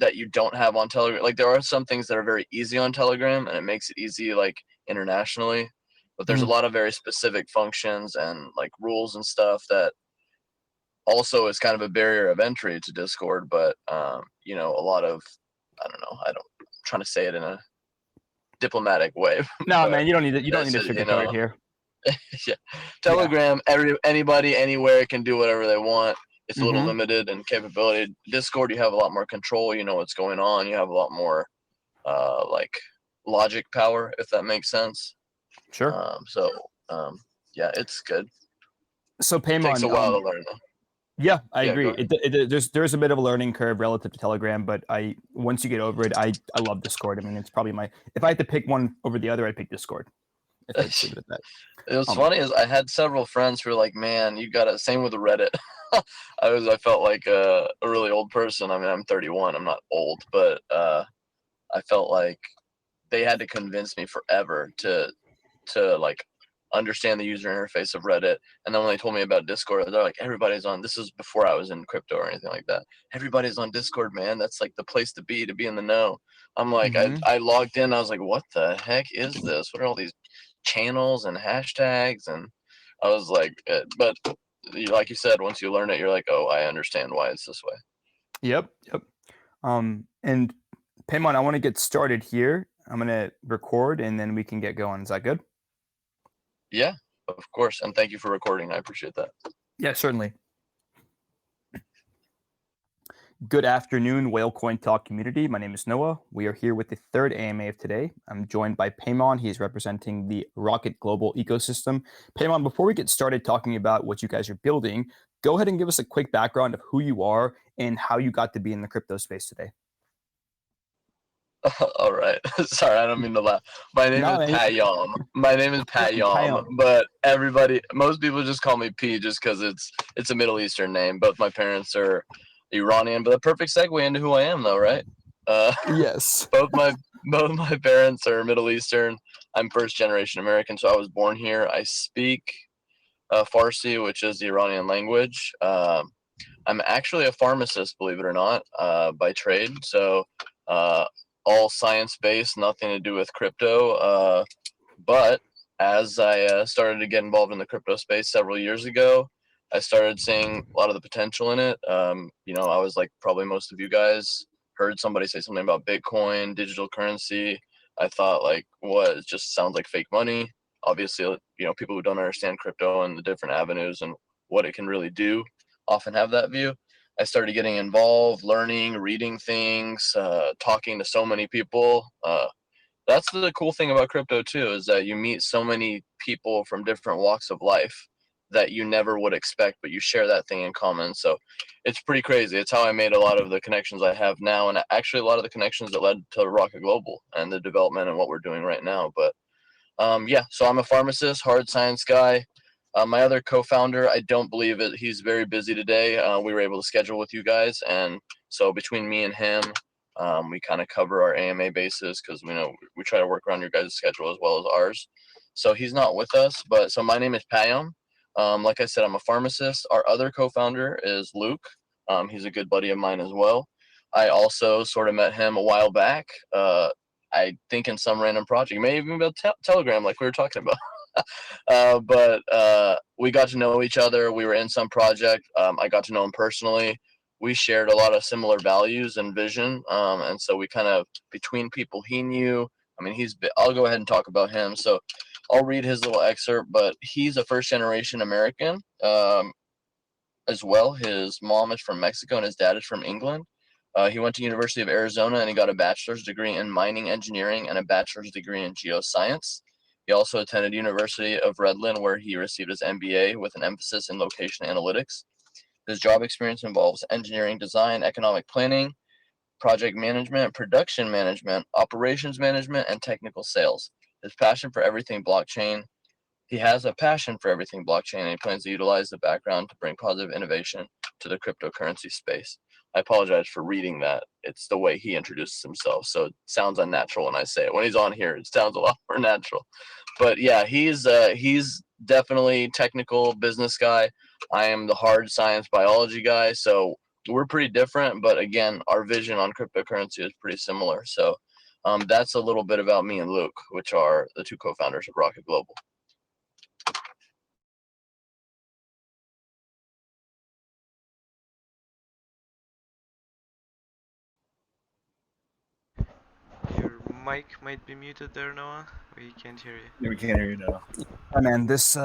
that you don't have on Telegram. Like there are some things that are very easy on Telegram, and it makes it easy like internationally. But there's a lot of very specific functions and like rules and stuff that also is kind of a barrier of entry to Discord. But you know, a lot of I'm trying to say it in a diplomatic way. No, man, you don't need it. You don't need to sugarcoat you know, it here. yeah. Telegram, anybody, anywhere can do whatever they want. It's a little limited in capability. Discord, you have a lot more control. You know what's going on. You have a lot more like logic power, if that makes sense. Sure. Yeah, it's good. So Paymon, takes a while to learn though. Yeah, I agree. There's a bit of a learning curve relative to Telegram, but once you get over it, I love Discord. I mean, it's probably if I had to pick one over the other, I'd pick Discord. If I leave it at that. It was funny is I had several friends who were like, "Man, you got it." Same with Reddit. I felt like a really old person. I mean, I'm 31. I'm not old, but I felt like they had to convince me forever to like understand the user interface of Reddit. And then when they told me about Discord, they're like, everybody's on. This is before I was in crypto or anything like that. Everybody's on Discord, man. That's like the place to be in the know. I'm like, I logged in. I was like, what the heck is this? What are all these channels and hashtags? And I was like, but like you said, once you learn it, you're like, oh, I understand why it's this way. Yep. And Paymon, I want to get started here. I'm going to record and then we can get going. Is that good? Yeah, of course. And thank you for recording. I appreciate that. Yeah, certainly. Good afternoon, Whale Coin Talk community. My name is Noah. We are here with the third AMA of today. I'm joined by Paymon. He's representing the Rocket Global ecosystem. Paymon, before we get started talking about what you guys are building, go ahead and give us a quick background of who you are and how you got to be in the crypto space today. All right. Sorry, I don't mean to laugh. My name is Payam, but most people just call me P just because it's a Middle Eastern name. Both my parents are Iranian, but a perfect segue into who I am, though, right? Yes. Both my parents are Middle Eastern. I'm first generation American, so I was born here. I speak Farsi, which is the Iranian language. I'm actually a pharmacist, believe it or not, by trade. So all science-based, nothing to do with crypto. But as I started to get involved in the crypto space several years ago, I started seeing a lot of the potential in it. You know, I was like probably most of you guys heard somebody say something about Bitcoin, digital currency. I thought like, what? It just sounds like fake money. Obviously, you know, people who don't understand crypto and the different avenues and what it can really do often have that view. I started getting involved, learning, reading things, talking to so many people. That's the cool thing about crypto too, is that you meet so many people from different walks of life that you never would expect, but you share that thing in common. So it's pretty crazy. It's how I made a lot of the connections I have now, and actually a lot of the connections that led to Rocket Global and the development and what we're doing right now. But yeah, so I'm a pharmacist, hard science guy. My other co-founder, I don't believe it. He's very busy today. We were able to schedule with you guys, and so between me and him, we kind of cover our AMA bases because we try to work around your guys' schedule as well as ours. So he's not with us, but so my name is Payam. Like I said, I'm a pharmacist. Our other co-founder is Luke. He's a good buddy of mine as well. I also sort of met him a while back. I think in some random project, maybe even about Telegram, like we were talking about. But we got to know each other. We were in some project. I got to know him personally. We shared a lot of similar values and vision. And so we kind of, between people he knew, I mean, I'll go ahead and talk about him. So I'll read his little excerpt, but he's a first generation American as well. His mom is from Mexico and his dad is from England. He went to University of Arizona and he got a bachelor's degree in mining engineering and a bachelor's degree in geoscience. He also attended University of Redland, where he received his MBA with an emphasis in location analytics. His job experience involves engineering design, economic planning, project management, production management, operations management, and technical sales. His passion for everything blockchain. He has a passion for everything blockchain, and he plans to utilize the background to bring positive innovation to the cryptocurrency space. I apologize for reading that. It's the way he introduces himself, so it sounds unnatural when I say it. When he's on here, it sounds a lot more natural. But yeah, he's definitely technical business guy. I am the hard science biology guy, so we're pretty different, but again, our vision on cryptocurrency is pretty similar. So that's a little bit about me and Luke, which are the two co-founders of Rocket Global. Your mic might be muted there, Noah. We can't hear you. Yeah, we can't hear you now. Oh, man, this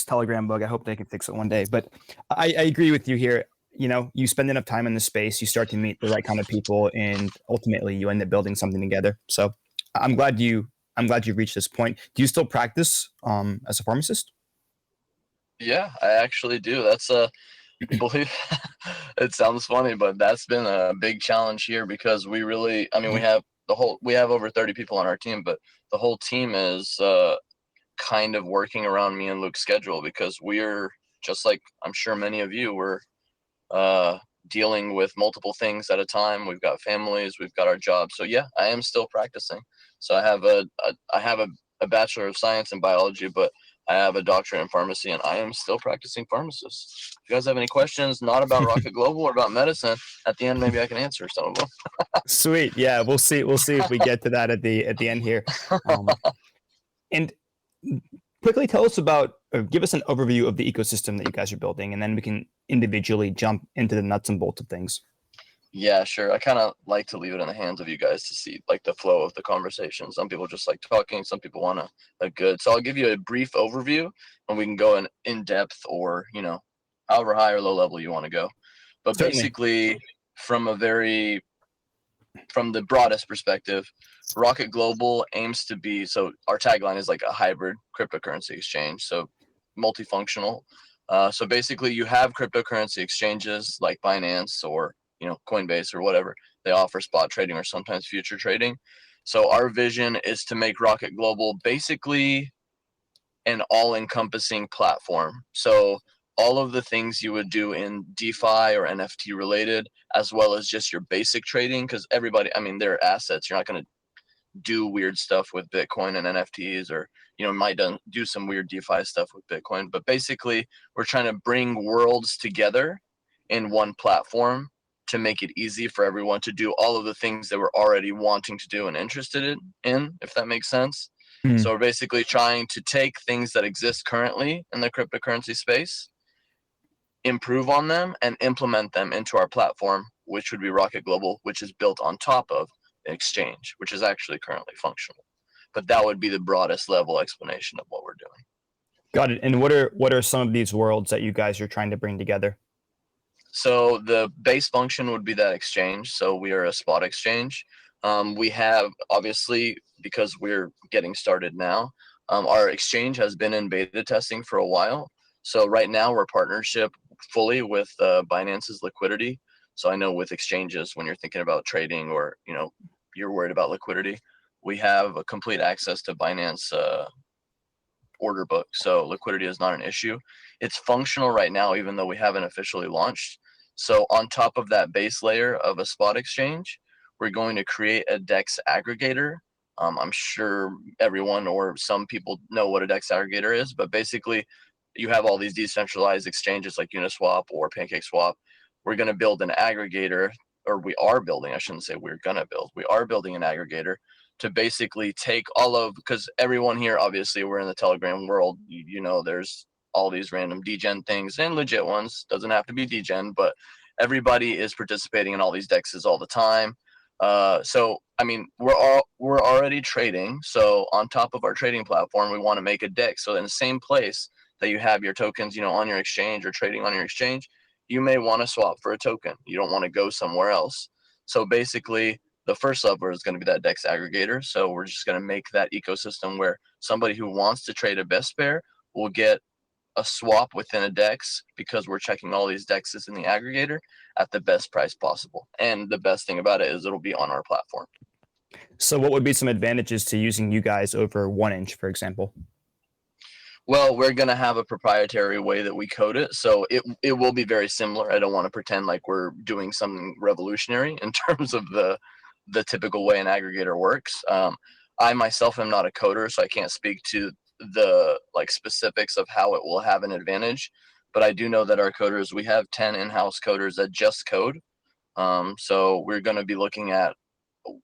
Telegram bug, I hope they can fix it one day. But I agree with you here. You know, you spend enough time in the space, you start to meet the right kind of people, and ultimately you end up building something together. So I'm glad you've reached this point. Do you still practice as a pharmacist? Yeah, I actually do. That's believe it sounds funny, but that's been a big challenge here because we really, I mean, we have over 30 people on our team, but the whole team is kind of working around me and Luke's schedule because we're just like I'm sure many of you were dealing with multiple things at a time. We've got families, we've got our jobs. So yeah, I am still practicing. So I have a Bachelor of Science in biology, but I have a doctorate in pharmacy, and I am still practicing pharmacist. If you guys have any questions, not about Rocket Global or about medicine, at the end maybe I can answer some of them. Sweet, yeah, we'll see if we get to that at the end here. And quickly tell us about, or give us an overview of the ecosystem that you guys are building, and then we can individually jump into the nuts and bolts of things. Yeah, sure. I kind of like to leave it in the hands of you guys to see like the flow of the conversation. Some people just like talking, some people want a good. So I'll give you a brief overview and we can go in depth or, you know, however high or low level you want to go. But Certainly. basically from the broadest perspective, Rocket Global aims to be, so our tagline is like a hybrid cryptocurrency exchange. So multifunctional. So basically you have cryptocurrency exchanges like Binance or Coinbase or whatever. They offer spot trading or sometimes future trading. So our vision is to make Rocket Global basically an all-encompassing platform. So all of the things you would do in DeFi or NFT related, as well as just your basic trading, because everybody, I mean, they're assets. You're not going to do weird stuff with Bitcoin and NFTs, or might do some weird DeFi stuff with Bitcoin. But basically, we're trying to bring worlds together in one platform to make it easy for everyone to do all of the things that we're already wanting to do and interested in, if that makes sense. Mm. So we're basically trying to take things that exist currently in the cryptocurrency space, improve on them, and implement them into our platform, which would be Rocket Global, which is built on top of an exchange, which is actually currently functional. But that would be the broadest level explanation of what we're doing. Got it. And what are some of these worlds that you guys are trying to bring together? So the base function would be that exchange. So we are a spot exchange. We have, obviously, because we're getting started now, our exchange has been in beta testing for a while. So right now we're partnership fully with Binance's liquidity. So I know with exchanges, when you're thinking about trading or, you're worried about liquidity, we have a complete access to Binance order book. So liquidity is not an issue. It's functional right now, even though we haven't officially launched. So on top of that base layer of a spot exchange, we're going to create a DEX aggregator. I'm sure everyone or some people know what a DEX aggregator is, but basically you have all these decentralized exchanges like Uniswap or PancakeSwap. We're going to build an aggregator, or we are building, I shouldn't say we're going to build, we are building an aggregator to basically take all of, because everyone here, obviously we're in the Telegram world, there's all these random degen things and legit ones, doesn't have to be degen, but everybody is participating in all these dexes all the time. So I mean, we're already trading. So on top of our trading platform, we want to make a dex. So in the same place that you have your tokens, on your exchange or trading on your exchange, you may want to swap for a token. You don't want to go somewhere else. So basically, the first level is going to be that DEX aggregator. So we're just going to make that ecosystem where somebody who wants to trade a best pair will get a swap within a DEX because we're checking all these DEXs in the aggregator at the best price possible. And the best thing about it is it'll be on our platform. So what would be some advantages to using you guys over 1inch, for example? Well, we're going to have a proprietary way that we code it. So it will be very similar. I don't want to pretend like we're doing something revolutionary in terms of the typical way an aggregator works. I myself am not a coder, so I can't speak to the specifics of how it will have an advantage. but I do know that our coders, we have 10 in-house coders that just code. So we're going to be looking at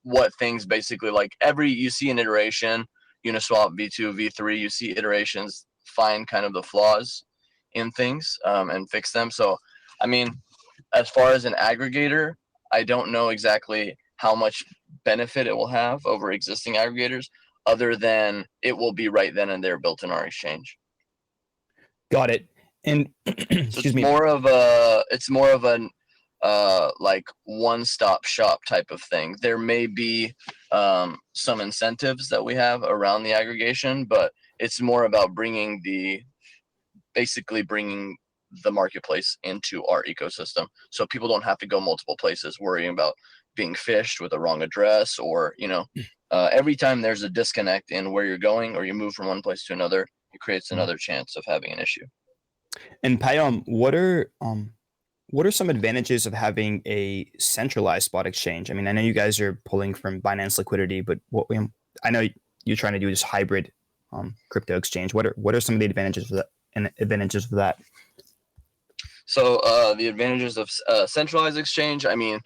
what things basically, like you see an iteration, Uniswap, V2, V3, you see iterations, find kind of the flaws in things and fix them. So, I mean, as far as an aggregator, I don't know exactly how much benefit it will have over existing aggregators, other than it will be right then and there built in our exchange. Got it. And So excuse me. It's more of an like one-stop shop type of thing. There may be some incentives that we have around the aggregation, but it's more about bringing the marketplace into our ecosystem, so people don't have to go multiple places worrying about being phished with a wrong address, or every time there's a disconnect in where you're going, or you move from one place to another, it creates another chance of having an issue. And Payam, what are some advantages of having a centralized spot exchange? I mean, I know you guys are pulling from Binance liquidity, but I know you're trying to do this hybrid crypto exchange. What are some of the advantages of that? So the advantages of centralized exchange, I mean,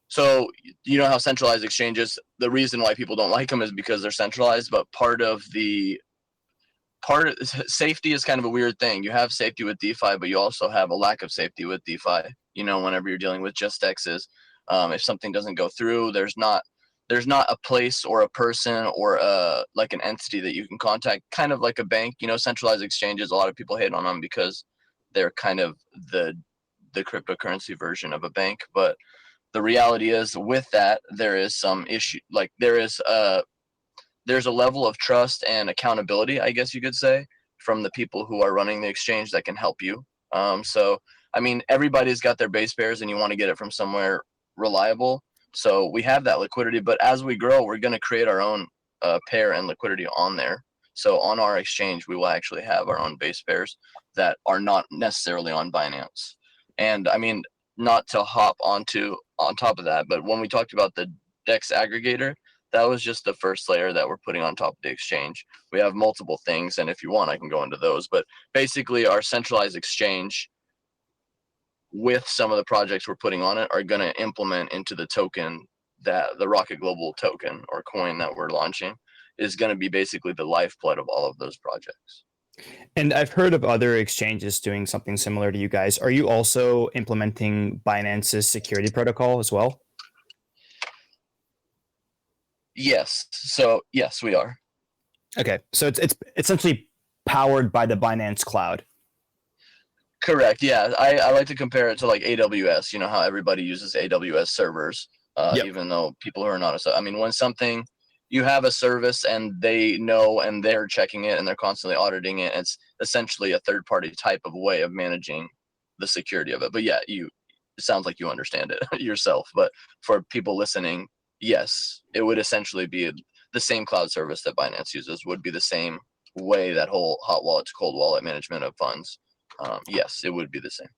so you know how centralized exchanges, the reason why people don't like them is because they're centralized, but safety is kind of a weird thing. You have safety with DeFi, but you also have a lack of safety with DeFi. Whenever you're dealing with just X's, if something doesn't go through, there's not a place or a person or like an entity that you can contact, kind of like a bank. Centralized exchanges, a lot of people hate on them because they're kind of the cryptocurrency version of a bank. But the reality is, with that, there is some issue. Like there's a level of trust and accountability, I guess you could say, from the people who are running the exchange that can help you. So, I mean, everybody's got their base pairs and you want to get it from somewhere reliable. So we have that liquidity, but as we grow, we're going to create our own pair and liquidity on there. So on our exchange, we will actually have our own base pairs that are not necessarily on Binance. And I mean, not to hop on top of that, but when we talked about the DEX aggregator, that was just the first layer that we're putting on top of the exchange. We have multiple things, and if you want, I can go into those. But basically, our centralized exchange, with some of the projects we're putting on it, are going to implement into the token, that the Rocket Global token or coin that we're launching is going to be basically the lifeblood of all of those projects. And I've heard of other exchanges doing something similar to you guys. Are you also implementing Binance's security protocol as well? Yes. So yes, we are. Okay. So it's essentially powered by the Binance cloud. Correct. Yeah. I like to compare it to like AWS, how everybody uses AWS servers, Yep. even though people who are not, I mean, when something, you have a service and they know and they're checking it and they're constantly auditing it, it's essentially a third party type of way of managing the security of it. But yeah, it sounds like you understand it yourself. But for people listening, yes, it would essentially be the same cloud service that Binance uses, would be the same way that whole hot wallet to cold wallet management of funds. Yes, it would be the same.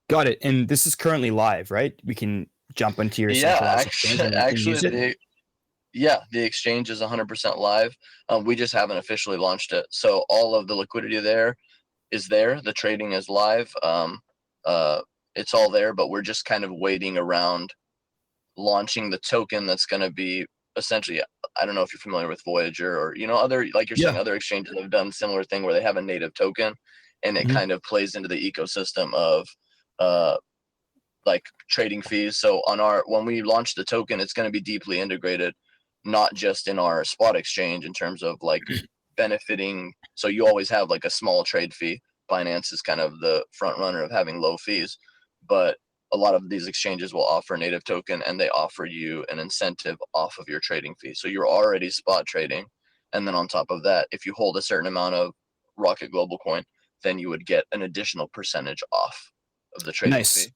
Got it. And this is currently live, right? We can jump into your centralized exchange and use it. The exchange is 100% live. We just haven't officially launched it. So all of the liquidity there is there. The trading is live. It's all there, but we're just kind of waiting around launching the token that's going to be essentially, I don't know if you're familiar with Voyager or, other, like you're saying, other exchanges have done similar thing where they have a native token and it kind of plays into the ecosystem of like trading fees. So when we launch the token, it's going to be deeply integrated, not just in our spot exchange in terms of like benefiting. So you always have like a small trade fee. Binance is kind of the front runner of having low fees, but a lot of these exchanges will offer a native token and they offer you an incentive off of your trading fee. So you're already spot trading. And then on top of that, if you hold a certain amount of Rocket Global coin, then you would get an additional percentage off of the trading fee.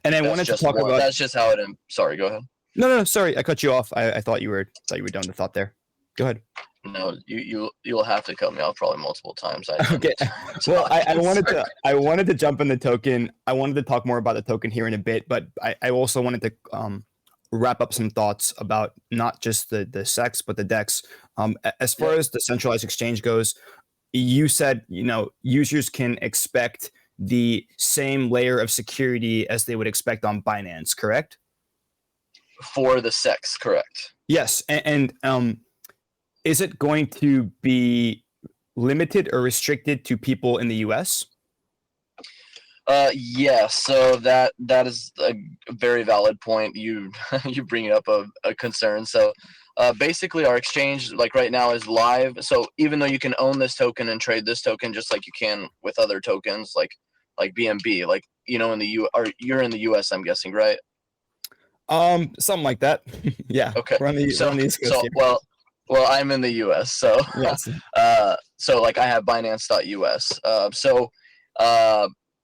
And I wanted to talk about, that's just how sorry, go ahead. No, sorry. I cut you off. I thought you were done the thought there. Go ahead. No, you'll have to cut me off probably multiple times. Okay. Well, I wanted to jump in the token. I wanted to talk more about the token here in a bit, but I also wanted to wrap up some thoughts about not just the SEX but the DEX. As far as the centralized exchange goes, you said users can expect the same layer of security as they would expect on Binance, correct? For the SEX, correct. Yes. And is it going to be limited or restricted to people in the US? Yeah, so that is a very valid point. You you bring up a concern. So basically our exchange like right now is live. So even though you can own this token and trade this token just like you can with other tokens like BNB, like in the you're in the US, I'm guessing, right? Something like that. Yeah. Okay. We're on the East Coast here. Well, I'm in the US, so Yes. so like I have Binance.us.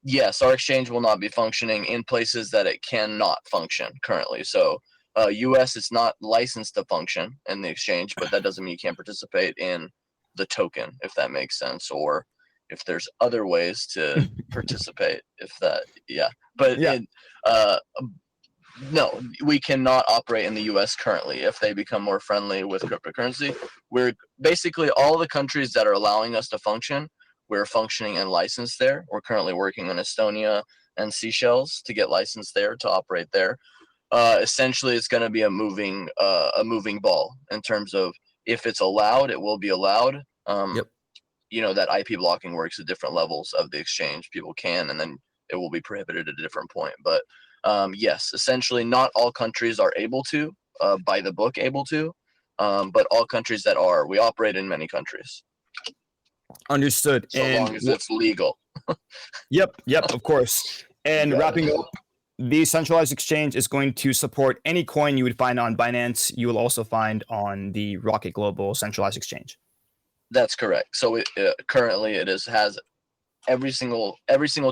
Yes, our exchange will not be functioning in places that it cannot function currently. So US is not licensed to function in the exchange, but that doesn't mean you can't participate in the token, if that makes sense, or if there's other ways to participate, if that, yeah. But Yeah. no, we cannot operate in the US currently. If they become more friendly with cryptocurrency, we're basically all the countries that are allowing us to function, we're functioning and licensed there. We're currently working in Estonia and Seychelles to get licensed there to operate there. Essentially, it's going to be a moving ball in terms of if it's allowed, it will be allowed. Yep. That IP blocking works at different levels of the exchange. People can, and then it will be prohibited at a different point. But yes, essentially, not all countries are able to, by the book, able to, but all countries that are, we operate in many countries. Understood. So long as it's legal. Yep, of course. And wrapping up, the centralized exchange is going to support any coin you would find on Binance. You will also find on the Rocket Global centralized exchange. That's correct. So currently it has every single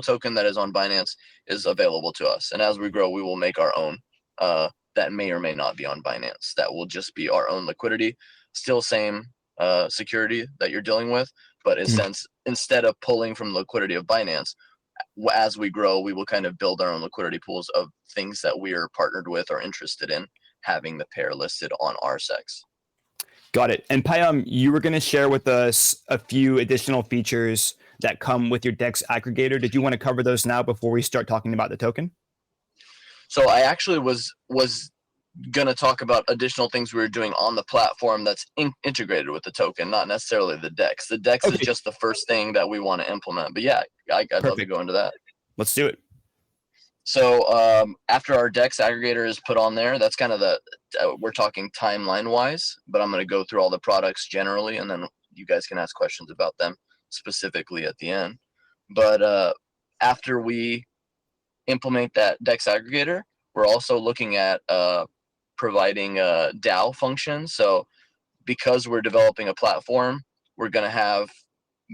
token that is on Binance is available to us. And as we grow, we will make our own that may or may not be on Binance. That will just be our own liquidity. Still same security that you're dealing with, but instead of pulling from the liquidity of Binance, as we grow, we will kind of build our own liquidity pools of things that we are partnered with or interested in having the pair listed on our SEX. Got it. And Payam, you were going to share with us a few additional features that come with your DEX aggregator. Did you want to cover those now before we start talking about the token? So I actually was going to talk about additional things we were doing on the platform that's integrated with the token, not necessarily the DEX. The DEX is just the first thing that we want to implement. But yeah, I'd love to go into that. Let's do it. So after our DEX aggregator is put on there, that's kind of we're talking timeline wise, but I'm going to go through all the products generally, and then you guys can ask questions about them specifically at the end. But after we implement that DEX aggregator, we're also looking at providing DAO functions. So because we're developing a platform, we're going to have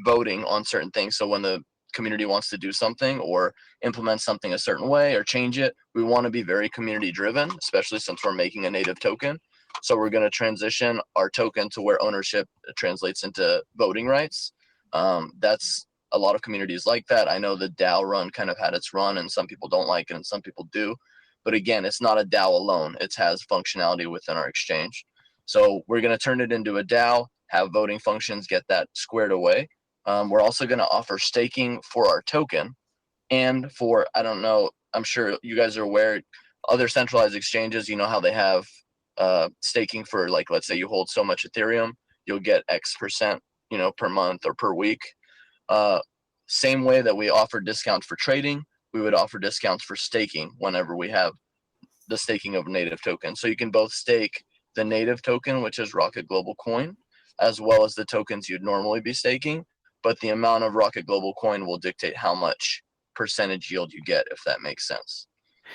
voting on certain things. So when the community wants to do something or implement something a certain way or change it, we want to be very community driven, especially since we're making a native token. So we're going to transition our token to where ownership translates into voting rights. That's a lot of communities like that. I know the DAO run kind of had its run, and some people don't like it and some people do. But again, it's not a DAO alone. It has functionality within our exchange. So we're going to turn it into a DAO, have voting functions, get that squared away. We're also going to offer staking for our token, and for, I don't know, I'm sure you guys are aware, other centralized exchanges, you know how they have staking for, like, let's say you hold so much Ethereum, you'll get X%, per month or per week. Same way that we offer discounts for trading, we would offer discounts for staking whenever we have the staking of native tokens. So you can both stake the native token, which is Rocket Global Coin, as well as the tokens you'd normally be staking. But the amount of Rocket Global Coin will dictate how much percentage yield you get, if that makes sense.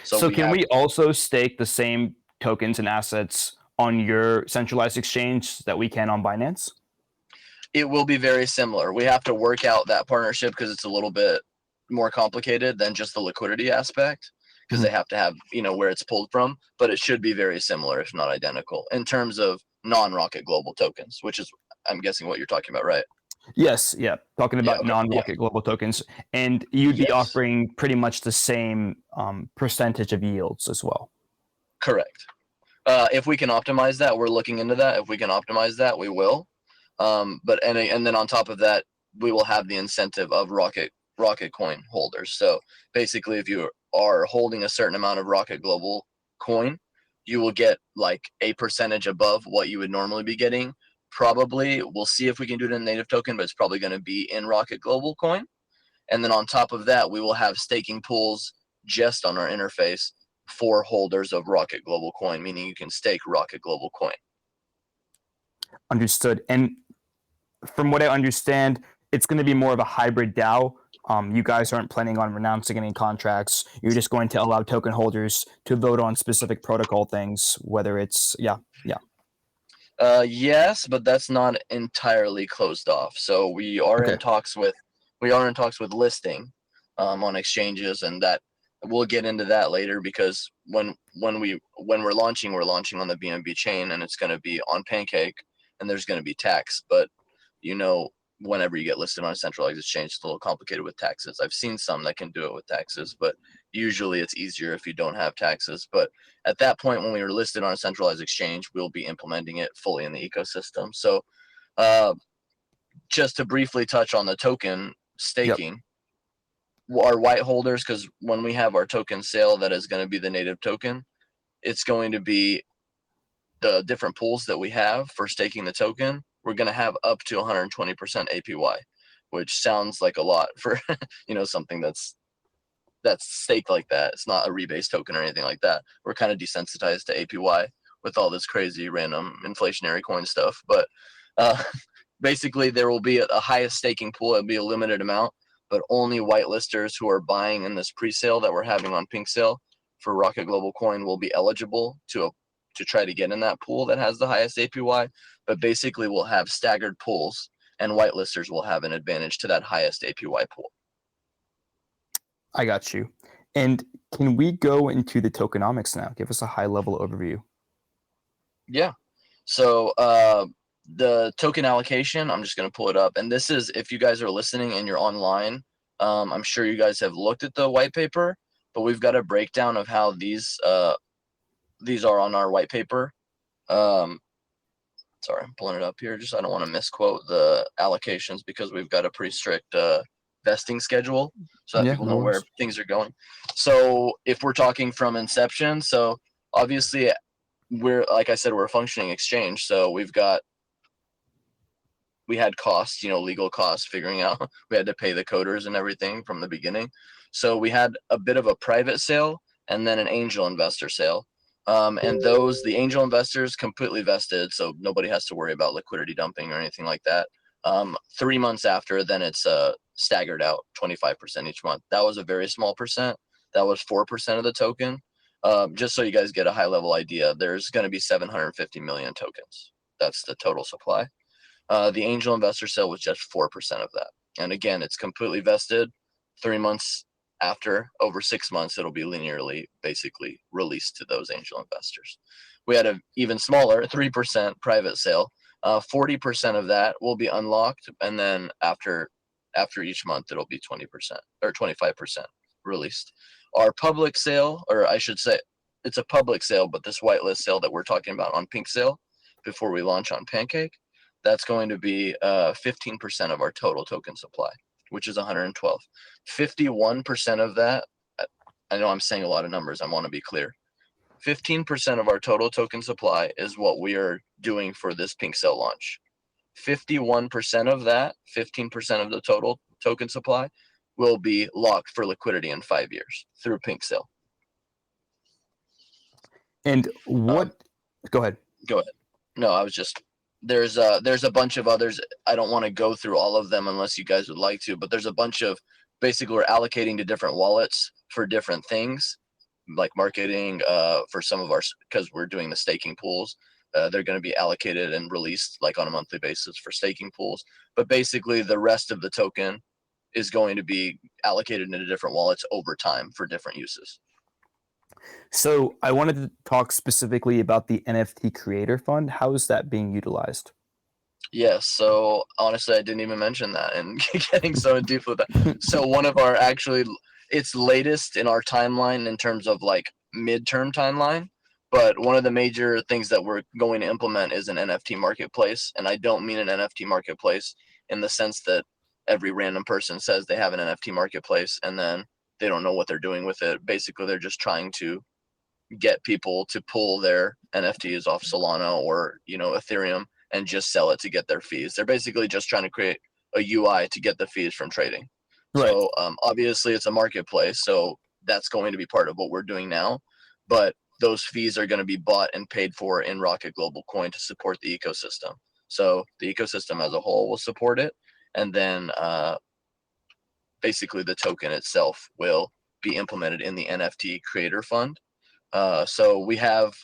So can we also stake the same tokens and assets on your centralized exchange that we can on Binance? It will be very similar. We have to work out that partnership because it's a little bit more complicated than just the liquidity aspect, because they have to have, where it's pulled from, but it should be very similar, if not identical, in terms of non-Rocket Global tokens, which is, I'm guessing, what you're talking about, right? Yes, yeah. Talking about non-Rocket Global tokens, and you'd be offering pretty much the same percentage of yields as well. Correct. If we can optimize that, we're looking into that. If we can optimize that, we will. But then on top of that, we will have the incentive of Rocket Rocket Coin holders. So basically, if you are holding a certain amount of Rocket Global coin, you will get like a percentage above what you would normally be getting. Probably, we'll see if we can do it in native token, but it's probably going to be in Rocket Global coin. And then on top of that, we will have staking pools just on our interface for holders of Rocket Global coin, meaning you can stake Rocket Global coin. Understood. And from what I understand, it's going to be more of a hybrid DAO. You guys aren't planning on renouncing any contracts. You're just going to allow token holders to vote on specific protocol things, whether it's, Yes, but that's not entirely closed off. So we are Okay. in talks with listing on exchanges, and that we'll get into that later, because when we're launching on the BNB chain, and it's going to be on Pancake, and there's going to be tax. But whenever you get listed on a centralized exchange, it's a little complicated with taxes. I've seen some that can do it with taxes, but usually it's easier if you don't have taxes. But at that point, when we were listed on a centralized exchange, we'll be implementing it fully in the ecosystem. So just to briefly touch on the token staking, our white holders, because when we have our token sale, that is going to be the native token, it's going to be the different pools that we have for staking the token. We're going to have up to 120% APY, which sounds like a lot for something that's staked like that. It's not a rebase token or anything like that. We're kind of desensitized to APY with all this crazy random inflationary coin stuff. But basically, there will be a highest staking pool. It'll be a limited amount, but only whitelisters who are buying in this pre-sale that we're having on Pink Sale for Rocket Global Coin will be eligible to try to get in that pool that has the highest APY. But basically, we'll have staggered pools, and whitelisters will have an advantage to that highest APY pool. I got you. And can we go into the tokenomics now? Give us a high-level overview. Yeah. So the token allocation, I'm just going to pull it up. And this is, if you guys are listening and you're online, I'm sure you guys have looked at the white paper, but we've got a breakdown of how these are on our white paper. Sorry, I'm pulling it up here. Just I don't want to misquote the allocations, because we've got a pretty strict vesting schedule so that people know where things are going. So if we're talking from inception, so obviously like I said, we're a functioning exchange. So we had costs, legal costs, figuring out we had to pay the coders and everything from the beginning. So we had a bit of a private sale and then an angel investor sale. And the angel investors completely vested, so nobody has to worry about liquidity dumping or anything like that. 3 months after, then it's staggered out 25% each month. That was a very small percent. That was 4% of the token. Just so you guys get a high level idea, there's going to be 750 million tokens. That's the total supply. The angel investor sale was just 4% of that. And again, it's completely vested. 3 months after, over 6 months, it'll be linearly basically released to those angel investors. We had an even smaller 3% private sale. 40% of that will be unlocked, and then after each month, it'll be 20% or 25% released. Our public sale, or I should say, it's a public sale, but this whitelist sale that we're talking about on Pink Sale before we launch on Pancake, that's going to be 15% of our total token supply, which is 112. 51% of that, I know I'm saying a lot of numbers, I want to be clear. 15% of our total token supply is what we are doing for this Pink Sale launch. 51% of that, 15% of the total token supply, will be locked for liquidity in 5 years through Pink Sale. And what? Go ahead. Go ahead. No, I was just, there's a bunch of others. I don't want to go through all of them unless you guys would like to, but there's a bunch of, basically we're allocating to different wallets for different things, like marketing for some of our, because we're doing the staking pools. They're going to be allocated and released like on a monthly basis for staking pools. But basically the rest of the token is going to be allocated into different wallets over time for different uses. So I wanted to talk specifically about the NFT Creator Fund. How is that being utilized? Yes, so honestly, I didn't even mention that and getting so deep with that. So one of our it's latest in our timeline in terms of like midterm timeline, but one of the major things that we're going to implement is an NFT marketplace. And I don't mean an NFT marketplace in the sense that every random person says they have an NFT marketplace and then they don't know what they're doing with it. Basically, they're just trying to get people to pull their NFTs off Solana or, Ethereum and just sell it to get their fees. They're basically just trying to create a UI to get the fees from trading. Right. So obviously it's a marketplace, so that's going to be part of what we're doing now. But those fees are going to be bought and paid for in Rocket Global Coin to support the ecosystem. So the ecosystem as a whole will support it, and then basically the token itself will be implemented in the NFT creator fund. So we have,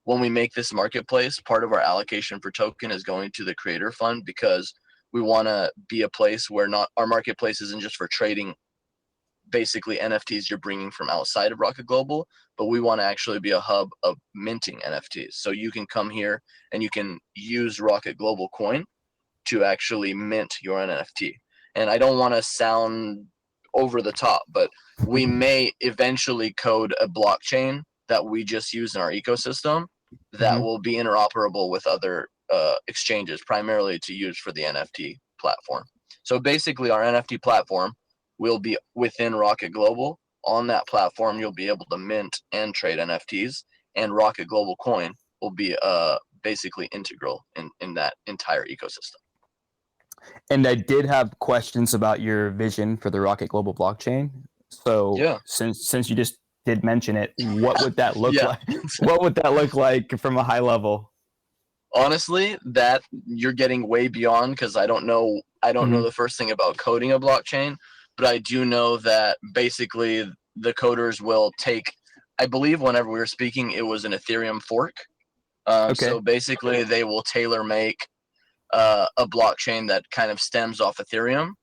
when we make this marketplace, part of our allocation for token is going to the creator fund, because we want to be a place where not our marketplace isn't just for trading basically NFTs you're bringing from outside of Rocket Global, but we want to actually be a hub of minting NFTs. So you can come here and you can use Rocket Global Coin to actually mint your NFT. And I don't want to sound over the top, but we may eventually code a blockchain that we just use in our ecosystem that will be interoperable with other exchanges, primarily to use for the NFT platform. So basically our NFT platform will be within Rocket Global. On that platform, you'll be able to mint and trade NFTs, and Rocket Global Coin will be basically integral in that entire ecosystem. And I did have questions about your vision for the Rocket Global blockchain. So Yeah. since you just did mention it, what would that look Yeah. like? What would that look like from a high level? Honestly, that you're getting way beyond, because I don't know the first thing about coding a blockchain, but I do know that basically the coders will take, I believe whenever we were speaking, it was an Ethereum fork. So basically they will tailor make a blockchain that kind of stems off Ethereum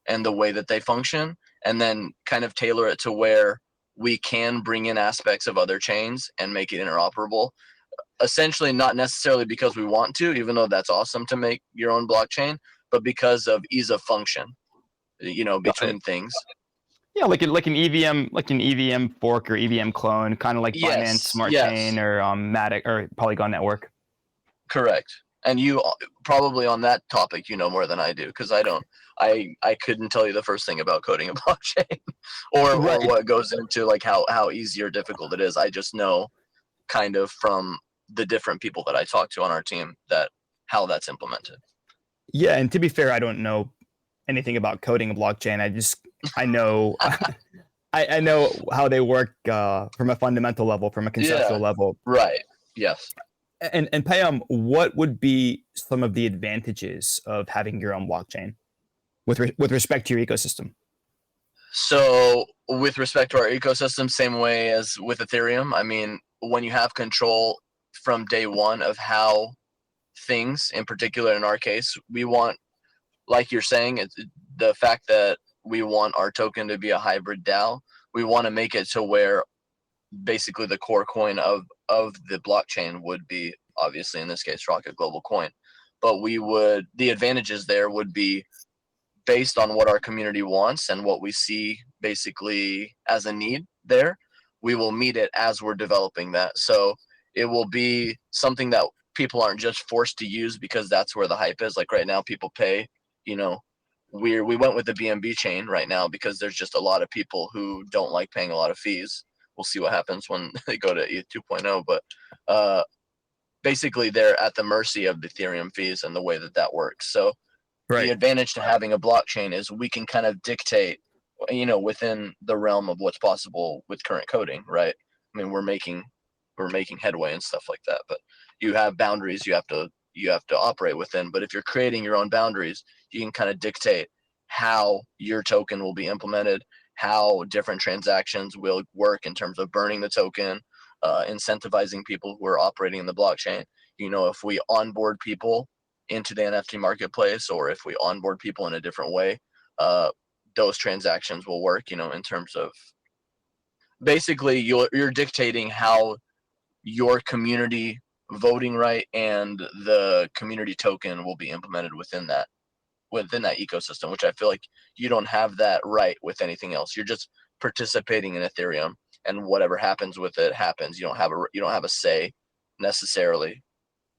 and the way that they function, and then kind of tailor it to where we can bring in aspects of other chains and make it interoperable. Essentially, not necessarily because we want to, even though that's awesome to make your own blockchain, but because of ease of function, between things. Yeah, like an EVM fork or EVM clone, kind of like Binance Smart Chain or Matic or Polygon Network. Correct. And you probably on that topic, more than I do, because I couldn't tell you the first thing about coding a blockchain or what goes into like how easy or difficult it is. I just know kind of from the different people that I talk to on our team that how that's implemented. Yeah, and to be fair, I don't know anything about coding a blockchain. I know I know how they work from a fundamental level, from a conceptual level. Right. Yes. And Payam, what would be some of the advantages of having your own blockchain with respect to your ecosystem? So with respect to our ecosystem, same way as with Ethereum. I mean, when you have control from day one of how things, in particular in our case, we want, like you're saying, it's the fact that we want our token to be a hybrid DAO. We want to make it to where basically the core coin of the blockchain would be, obviously in this case, Rocket Global Coin. But the advantages there would be based on what our community wants and what we see basically as a need there. We will meet it as we're developing that. So it will be something that people aren't just forced to use because that's where the hype is. Like right now, people pay, we went with the BNB chain right now because there's just a lot of people who don't like paying a lot of fees. We'll see what happens when they go to ETH 2.0, but basically they're at the mercy of the Ethereum fees and the way that works. So the advantage to having a blockchain is we can kind of dictate, within the realm of what's possible with current coding, right? I mean, we're making headway and stuff like that, but you have boundaries you have to operate within. But if you're creating your own boundaries, you can kind of dictate how your token will be implemented, how different transactions will work in terms of burning the token, incentivizing people who are operating in the blockchain. If we onboard people into the NFT marketplace, or if we onboard people in a different way, those transactions will work, in terms of basically you're dictating how your community voting right and the community token will be implemented within that ecosystem, which I feel like you don't have that right with anything else. You're just participating in Ethereum, and whatever happens with it happens. You don't have a say necessarily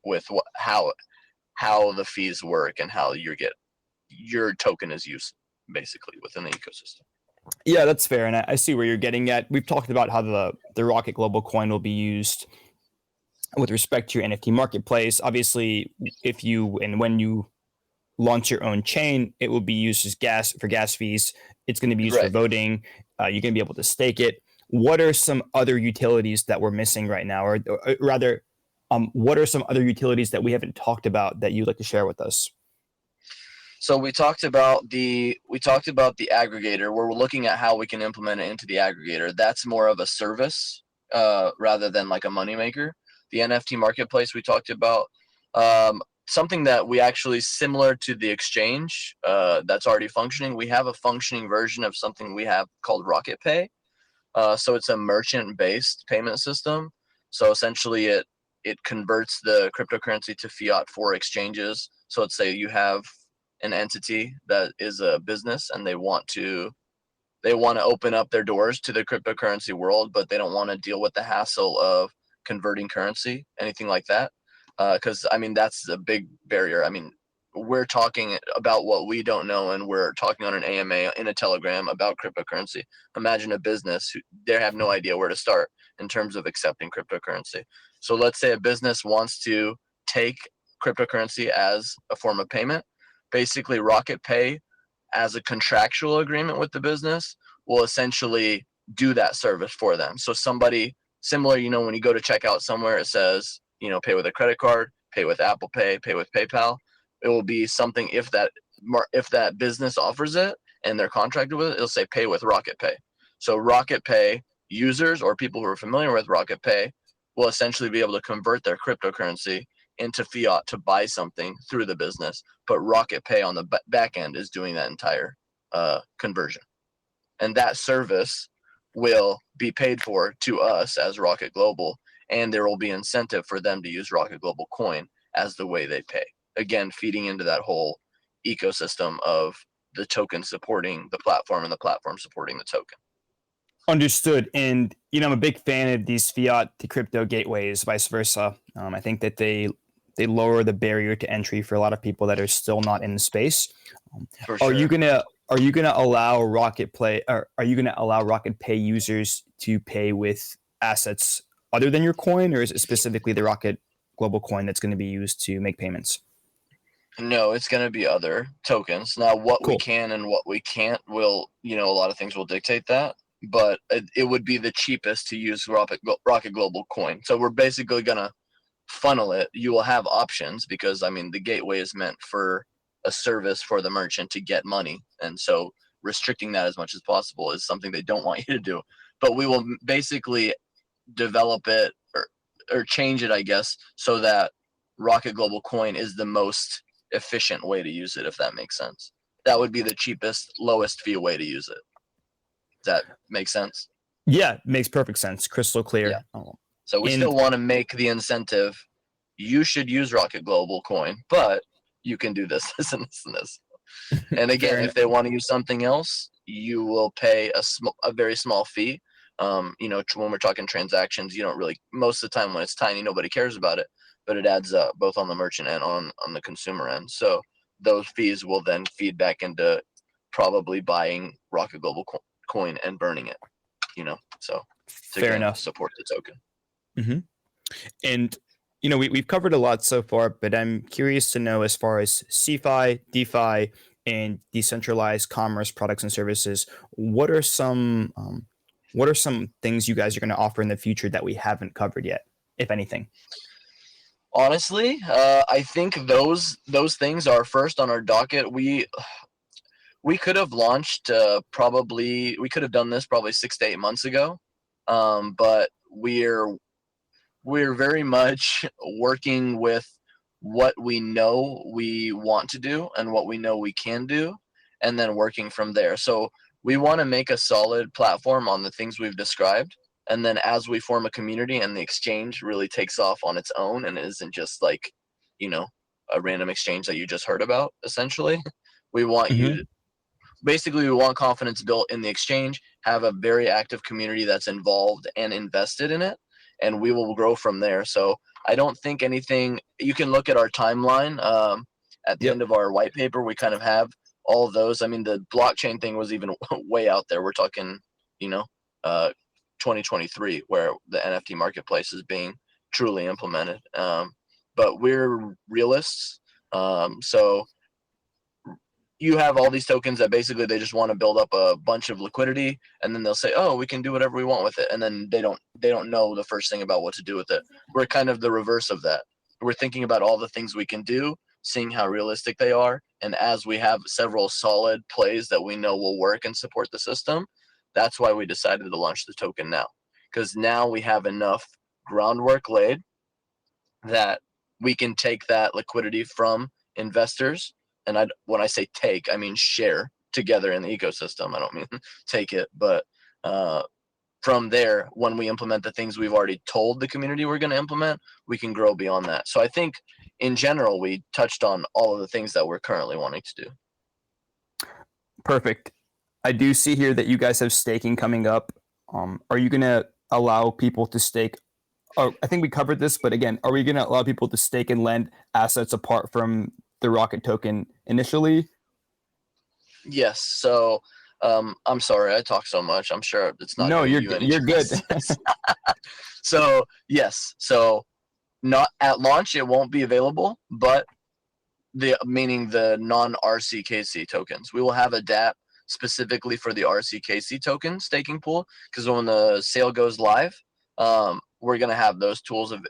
with how the fees work and how your token is used. basically within the ecosystem. Yeah, that's fair. And I see where you're getting at. We've talked about how the Rocket Global coin will be used with respect to your NFT marketplace. Obviously, if you and when you launch your own chain, it will be used as gas fees. It's going to be used for voting. You're going to be able to stake it. What are some other utilities that we're missing right now, or rather, what are some other utilities that we haven't talked about that you'd like to share with us? So we talked about the aggregator, where we're looking at how we can implement it into the aggregator. That's more of a service rather than like a moneymaker. The NFT marketplace we talked about, something that we actually, similar to the exchange that's already functioning. We have a functioning version of something we have called Rocket Pay. So it's a merchant-based payment system. So essentially, it converts the cryptocurrency to fiat for exchanges. So let's say you have an entity that is a business and they want to open up their doors to the cryptocurrency world, but they don't want to deal with the hassle of converting currency, anything like that. Because I mean, that's a big barrier. I mean, we're talking about what we don't know, and we're talking on an AMA in a Telegram about cryptocurrency. Imagine a business they have no idea where to start in terms of accepting cryptocurrency. So let's say a business wants to take cryptocurrency as a form of payment. Basically, Rocket Pay, as a contractual agreement with the business, will essentially do that service for them. So somebody similar, when you go to check out somewhere, it says, pay with a credit card, pay with Apple Pay, pay with PayPal. It will be something, if that business offers it and they're contracted with it, it'll say pay with Rocket Pay. So Rocket Pay users or people who are familiar with Rocket Pay will essentially be able to convert their cryptocurrency into fiat to buy something through the business, but Rocket Pay on the back end is doing that entire conversion. And that service will be paid for to us as Rocket Global, and there will be incentive for them to use Rocket Global coin as the way they pay. Again, feeding into that whole ecosystem of the token supporting the platform and the platform supporting the token. Understood. And, I'm a big fan of these fiat to crypto gateways, vice versa. I think that they lower the barrier to entry for a lot of people that are still not in the space. For sure. Are you gonna allow Rocket Pay users to pay with assets other than your coin, or is it specifically the Rocket Global coin that's going to be used to make payments? No, it's going to be other tokens. Now, what Cool. we can and what we can't will, a lot of things will dictate that. But it would be the cheapest to use Rocket Global coin. So we're basically going to funnel it. You will have options because, the gateway is meant for a service for the merchant to get money. And so restricting that as much as possible is something they don't want you to do. But we will basically develop it or change it, I guess, so that Rocket Global coin is the most efficient way to use it, if that makes sense. That would be the cheapest, lowest fee way to use it. Does that make sense? Yeah, makes perfect sense. Crystal clear. Yeah. So we still want to make the incentive. You should use Rocket Global coin, but you can do this, this, and this, and this. And again, if they want to use something else, you will pay a very small fee. When we're talking transactions, you don't really, most of the time when it's tiny, nobody cares about it, but it adds up both on the merchant and on the consumer end. So those fees will then feed back into probably buying Rocket Global coin and burning it, so to fair enough. Support the token. Mm-hmm. And, we've covered a lot so far, but I'm curious to know, as far as CeFi, DeFi, and decentralized commerce products and services, what are some things you guys are going to offer in the future that we haven't covered yet, if anything? Honestly, I think those things are first on our docket. We could have launched we could have done this probably 6 to 8 months ago, but we're very much working with what we know we want to do and what we know we can do, and then working from there. So we want to make a solid platform on the things we've described, and then as we form a community and the exchange really takes off on its own and isn't just like, a random exchange that you just heard about, essentially, we want you to, basically, we want confidence built in the exchange, have a very active community that's involved and invested in it, and we will grow from there. So I don't think anything, you can look at our timeline at the end of our white paper. We kind of have all of those. I mean, the blockchain thing was even way out there. We're talking, 2023, where the NFT marketplace is being truly implemented. But we're realists. So you have all these tokens that basically they just want to build up a bunch of liquidity, and then they'll say, oh, we can do whatever we want with it. And then they don't know the first thing about what to do with it. We're kind of the reverse of that. We're thinking about all the things we can do, seeing how realistic they are. And as we have several solid plays that we know will work and support the system, that's why we decided to launch the token now. Because now we have enough groundwork laid that we can take that liquidity from investors. And when I say take, I mean share together in the ecosystem. I don't mean take it, but from there, when we implement the things we've already told the community we're going to implement, we can grow beyond that. So I think in general, we touched on all of the things that we're currently wanting to do. Perfect. I do see here that you guys have staking coming up. Are you going to allow people to stake? Oh, I think we covered this, but again, are we going to allow people to stake and lend assets apart from the Rocket token initially? Yes. So I'm sorry I talk so much. I'm sure it's not. No, you're good. So yes. So not at launch, it won't be available, but meaning the non-RCKC tokens. We will have a DApp specifically for the RCKC token staking pool, because when the sale goes live, we're going to have those tools of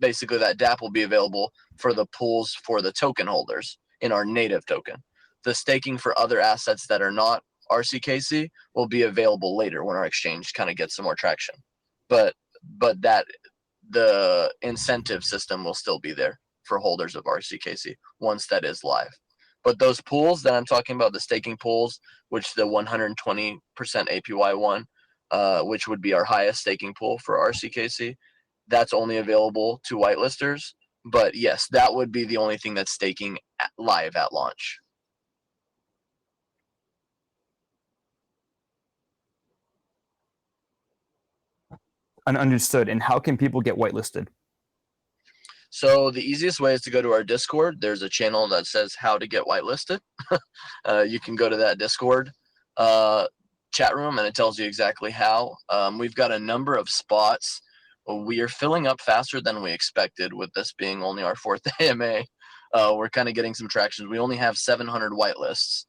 basically that DApp will be available for the pools for the token holders in our native token. The staking for other assets that are not RCKC will be available later when our exchange kind of gets some more traction. But that the incentive system will still be there for holders of RCKC once that is live. But those pools that I'm talking about, the staking pools, which the 120% APY one, which would be our highest staking pool for RCKC, that's only available to whitelisters. But yes, that would be the only thing that's staking live at launch. Understood. And how can people get whitelisted? So the easiest way is to go to our Discord. There's a channel that says how to get whitelisted. You can go to that Discord chat room and it tells you exactly how. We've got a number of spots. We are filling up faster than we expected with this being only our 4th AMA. We're kind of getting some traction. We only have 700 whitelists.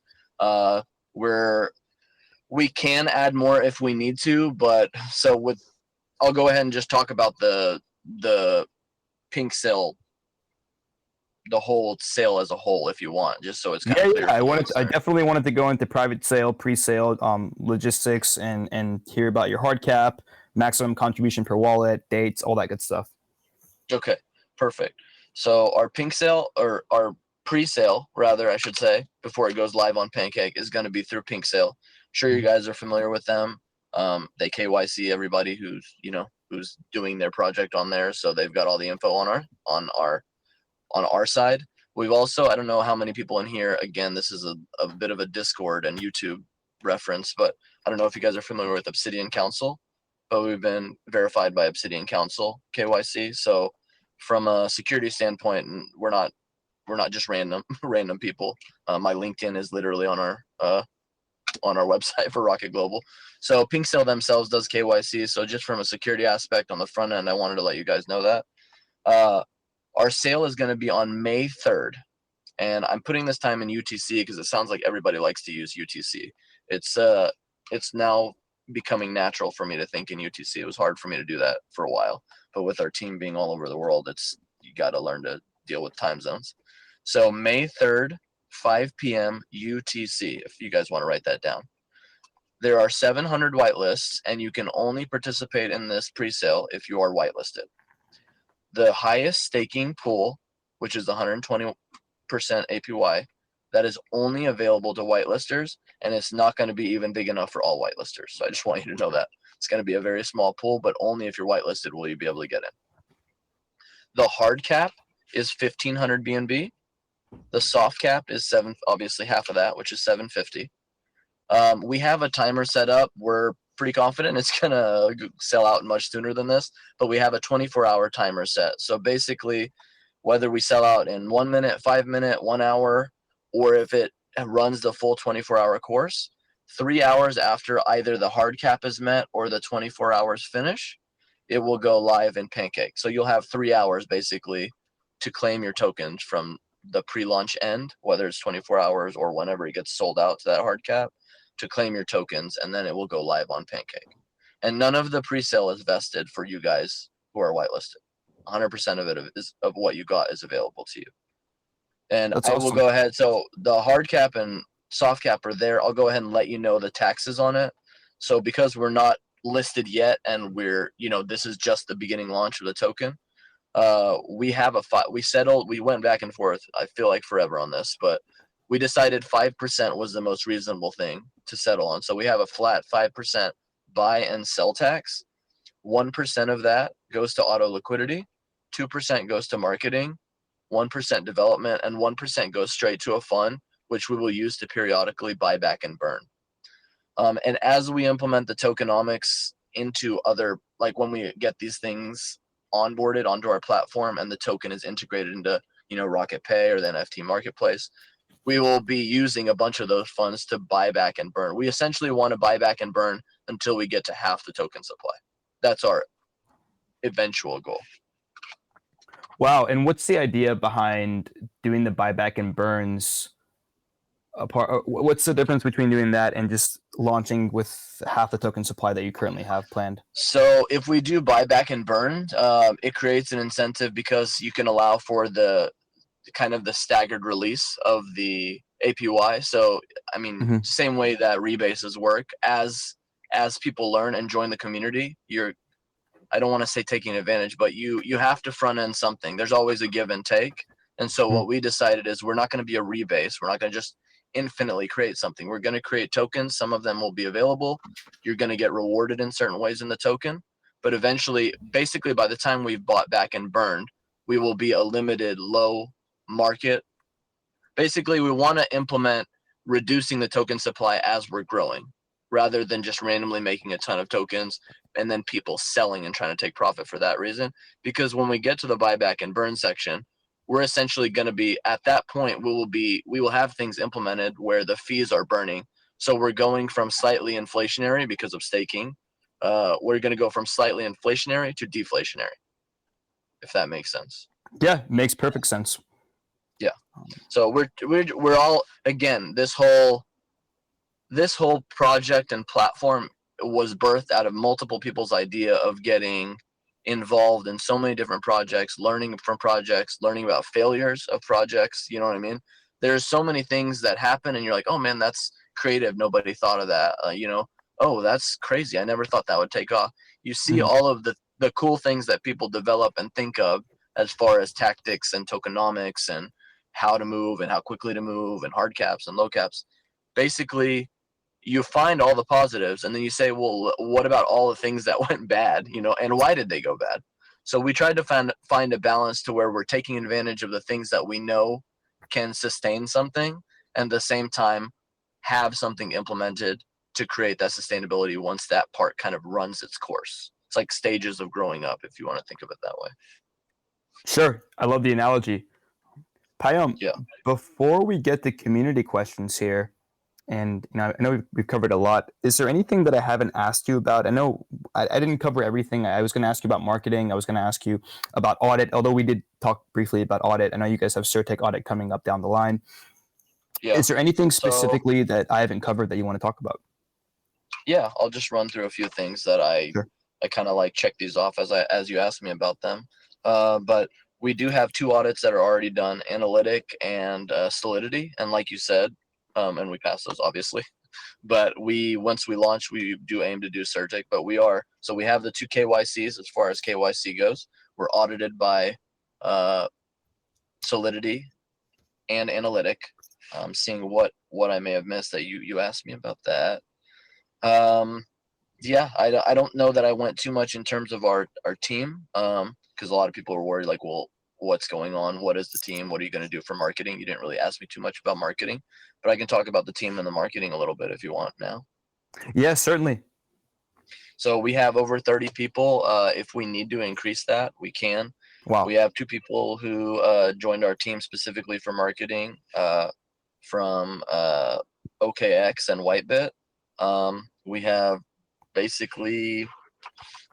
We can add more if we need to, but I'll go ahead and just talk about the pink sale, the whole sale as a whole, if you want, just so it's kind of clear. I definitely wanted to go into private sale, pre-sale, logistics, and hear about your hard cap, maximum contribution per wallet, dates, all that good stuff. Okay, perfect. So our pink sale, or our pre-sale, rather, I should say, before it goes live on Pancake, is going to be through Pink Sale. I'm sure you guys are familiar with them. They KYC everybody who's doing their project on there, so they've got all the info on our side. We've also, I don't know how many people in here, again, this is a bit of a Discord and YouTube reference, but I don't know if you guys are familiar with Obsidian Council, but we've been verified by Obsidian Council KYC. So from a security standpoint, we're not just random people. My LinkedIn is literally on our website for Rocket Global. So Pink Sale themselves does KYC. So just from a security aspect on the front end, I wanted to let you guys know that. Our sale is going to be on May 3rd. And I'm putting this time in UTC because it sounds like everybody likes to use UTC. It's now becoming natural for me to think in UTC. It was hard for me to do that for a while. But with our team being all over the world, you got to learn to deal with time zones. So May 3rd, 5 p.m. UTC, if you guys want to write that down. There are 700 whitelists, and you can only participate in this pre-sale if you are whitelisted. The highest staking pool, which is 120% APY, that is only available to whitelisters, and it's not going to be even big enough for all whitelisters. So I just want you to know that. It's going to be a very small pool, but only if you're whitelisted will you be able to get in. The hard cap is 1,500 BNB. The soft cap is obviously half of that, which is 750. We have a timer set up. We're pretty confident it's going to sell out much sooner than this, but we have a 24-hour timer set. So basically, whether we sell out in 1 minute, 5 minutes, 1 hour, or if it runs the full 24-hour course. 3 hours after either the hard cap is met or the 24 hours finish, it will go live in Pancake. So you'll have 3 hours basically to claim your tokens from the pre-launch end, whether it's 24 hours or whenever it gets sold out to that hard cap, to claim your tokens, and then it will go live on Pancake. And none of the pre-sale is vested for you guys who are whitelisted. 100% of it of what you got is available to you. And That's I will awesome. go ahead. So the hard cap and soft cap are there. I'll go ahead and let you know the taxes on it. So because we're not listed yet, and this is just the beginning launch of the token, we went back and forth, I feel like forever on this, but we decided 5% was the most reasonable thing to settle on. So we have a flat 5% buy and sell tax. 1% of that goes to auto liquidity, 2% goes to marketing, 1% development, and 1% goes straight to a fund, which we will use to periodically buy back and burn. And as we implement the tokenomics into other, like when we get these things onboarded onto our platform and the token is integrated into, Rocket Pay or the NFT marketplace, we will be using a bunch of those funds to buy back and burn. We essentially want to buy back and burn until we get to half the token supply. That's our eventual goal. Wow. And what's the idea behind doing the buyback and burns? What's the difference between doing that and just launching with half the token supply that you currently have planned? So if we do buyback and burn, it creates an incentive because you can allow for the kind of the staggered release of the APY. So I mean, same way that rebases work, as people learn and join the community, I don't want to say taking advantage, but you have to front end something. There's always a give and take. And so what we decided is we're not going to be a rebase. We're not going to just infinitely create something. We're going to create tokens. Some of them will be available. You're going to get rewarded in certain ways in the token. But eventually, basically by the time we've bought back and burned, we will be a limited low market. Basically, we want to implement reducing the token supply as we're growing, rather than just randomly making a ton of tokens and then people selling and trying to take profit for that reason. Because when we get to the buyback and burn section, we're essentially going to be at that point, we will have things implemented where the fees are burning. So we're going from slightly inflationary because of staking. We're going to go from slightly inflationary to deflationary, if that makes sense. Yeah, makes perfect sense. Yeah. So we're all, again, this whole project and platform was birthed out of multiple people's idea of getting involved in so many different projects, learning from projects, learning about failures of projects. You know what I mean? There's so many things that happen and you're like, oh man, that's creative. Nobody thought of that. Oh, that's crazy. I never thought that would take off. You see all of the cool things that people develop and think of as far as tactics and tokenomics and how to move and how quickly to move and hard caps and low caps. Basically, you find all the positives and then you say, well, what about all the things that went bad, and why did they go bad? So we tried to find a balance to where we're taking advantage of the things that we know can sustain something and at the same time have something implemented to create that sustainability once that part kind of runs its course. It's like stages of growing up, if you want to think of it that way. Sure. I love the analogy. Payam, Yeah. Before we get to community questions here, and I know we've covered a lot. Is there anything that I haven't asked you about? I know I didn't cover everything. I was going to ask you about marketing. I was going to ask you about audit, although we did talk briefly about audit. I know you guys have CerTech audit coming up down the line. Yeah. Is there anything specifically that I haven't covered that you want to talk about? Yeah, I'll just run through a few things that I kind of like check these off as you asked me about them. But we do have 2 audits that are already done, Analytic and Solidity. And like you said, and we passed those obviously, but once we launch, we do aim to do CerTech. But we have the 2 KYCs as far as KYC goes. We're audited by Solidity and Analytic. Seeing what I may have missed that you asked me about that. Yeah, I don't know that I went too much in terms of our team, because a lot of people are worried, like, well, what's going on? What is the team? What are you going to do for marketing? You didn't really ask me too much about marketing, but I can talk about the team and the marketing a little bit if you want now. Yeah, certainly. So we have over 30 people. If we need to increase that, we can. Wow. We have 2 people who joined our team specifically for marketing. from OKX and Whitebit. We have basically,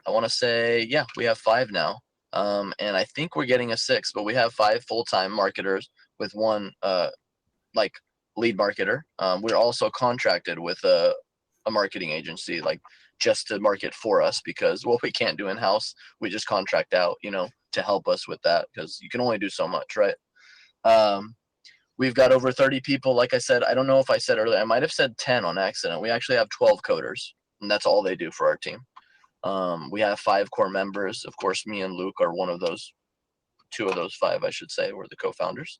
I want to say, yeah, we have 5 now. And I think we're getting a 6th, but we have 5 full-time marketers with 1 like lead marketer. We're also contracted with a marketing agency, like just to market for us, because what we can't do in-house, we just contract out, to help us with that, because you can only do so much, right? We've got over 30 people. Like I said, I don't know if I said earlier, I might have said 10 on accident. We actually have 12 coders, and that's all they do for our team. We have 5 core members. Of course, me and Luke are one of those, 2 of those 5, I should say, we're the co-founders.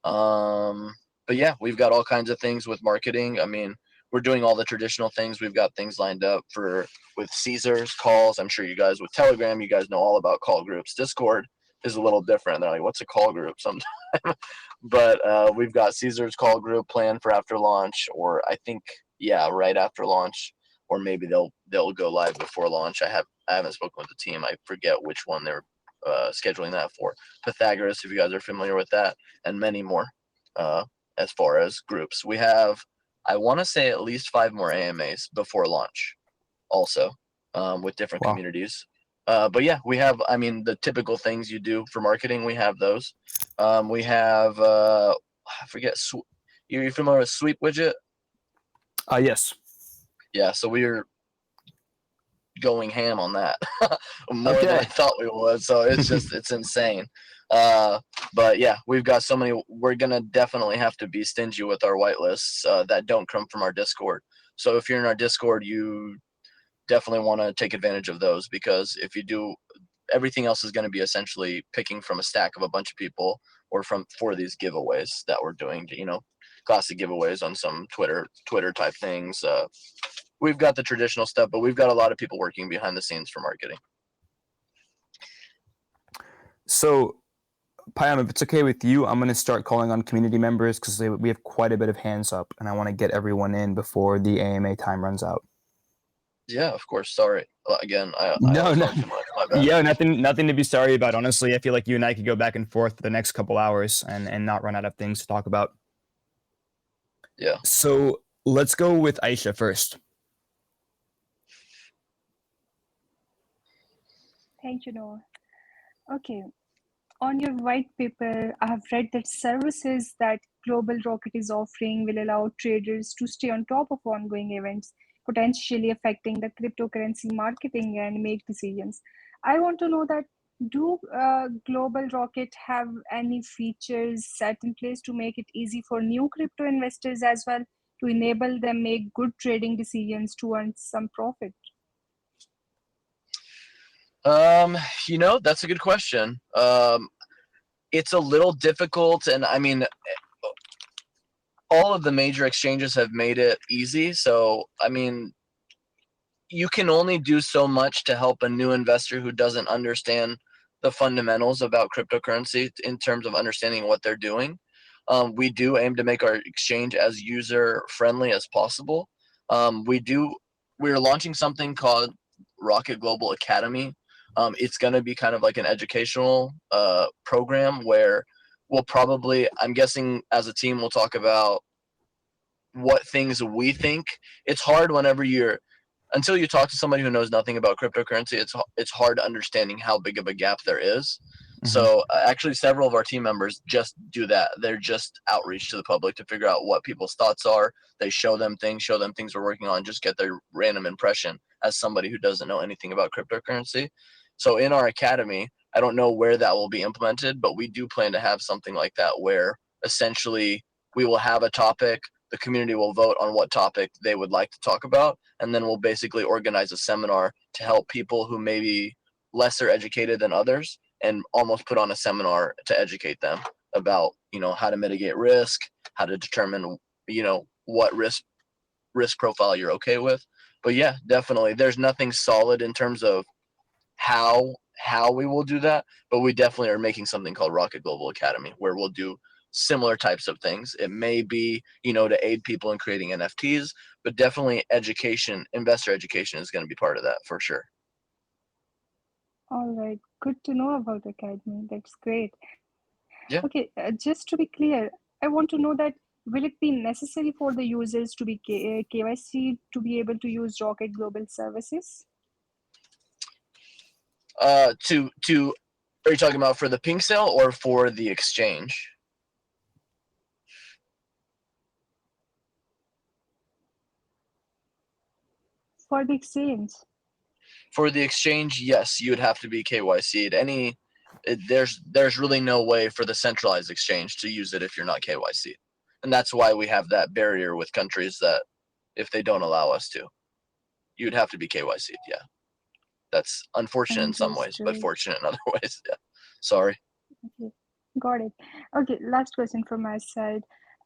But yeah, we've got all kinds of things with marketing. I mean, we're doing all the traditional things. We've got things lined up with Caesars calls. I'm sure you guys with Telegram, you guys know all about call groups. Discord is a little different. They're like, what's a call group sometimes? But we've got Caesars call group planned for after launch, or I think, yeah, right after launch, or maybe they'll go live before launch. I haven't spoken with the team. I forget which one they're scheduling that for. Pythagoras, if you guys are familiar with that, and many more as far as groups. We have, I want to say, at least 5 more AMAs before launch also, with different communities. But yeah, we have, I mean, the typical things you do for marketing, we have those. We have, I forget, you're familiar with Sweep Widget? Yes. Yeah, so we're going ham on that more than I thought we would. So it's just, it's insane. But yeah, we've got so many. We're gonna definitely have to be stingy with our whitelists that don't come from our Discord. So if you're in our Discord, you definitely want to take advantage of those, because if you do, everything else is going to be essentially picking from a stack of a bunch of people, or for these giveaways that we're doing. Classic giveaways on some Twitter type things. We've got the traditional stuff, but we've got a lot of people working behind the scenes for marketing. So, Payam, if it's okay with you, I'm going to start calling on community members, because we have quite a bit of hands up, and I want to get everyone in before the AMA time runs out. Yeah, of course. Sorry. Again, I no. too much. My bad. Yeah, nothing to be sorry about. Honestly, I feel like you and I could go back and forth for the next couple hours and not run out of things to talk about. Yeah. So let's go with Aisha first. Thank you, Noah. Okay. On your white paper, I have read that services that Global Rocket is offering will allow traders to stay on top of ongoing events, potentially affecting the cryptocurrency marketing and make decisions. I want to know that, do Global Rocket have any features set in place to make it easy for new crypto investors as well, to enable them make good trading decisions to earn some profit? That's a good question. It's a little difficult, and I mean, all of the major exchanges have made it easy. So, I mean, you can only do so much to help a new investor who doesn't understand the fundamentals about cryptocurrency in terms of understanding what they're doing. We do aim to make our exchange as user friendly as possible. We're launching something called Rocket Global Academy. It's going to be kind of like an educational program where we'll probably, I'm guessing as a team, we'll talk about what things we think. It's hard whenever until you talk to somebody who knows nothing about cryptocurrency, it's hard understanding how big of a gap there is. Mm-hmm. So actually several of our team members just do that. They're just outreach to the public to figure out what people's thoughts are. They show them things we're working on, just get their random impression as somebody who doesn't know anything about cryptocurrency. So in our academy, I don't know where that will be implemented, but we do plan to have something like that, where essentially we will have a topic, the community will vote on what topic they would like to talk about, and then we'll basically organize a seminar to help people who may be lesser educated than others, and almost put on a seminar to educate them about, how to mitigate risk, how to determine, what risk profile you're okay with. But yeah, definitely, there's nothing solid in terms of how we will do that, but we definitely are making something called Rocket Global Academy, where we'll do similar types of things. It may be, to aid people in creating NFTs, but definitely investor education is going to be part of that for sure. All right, good to know about the academy. That's great. Yeah. Okay, just to be clear, I want to know that will it be necessary for the users to be KYC to be able to use Rocket Global services? Are you talking about for the pink sale or for the exchange? For the exchange. For the exchange, yes, you would have to be KYC'd. There's really no way for the centralized exchange to use it if you're not KYC'd. And that's why we have that barrier with countries that if they don't allow us to, you'd have to be KYC'd, yeah. That's unfortunate in some ways, but fortunate in other ways, yeah. Sorry. Okay, got it. Okay, last question from my side.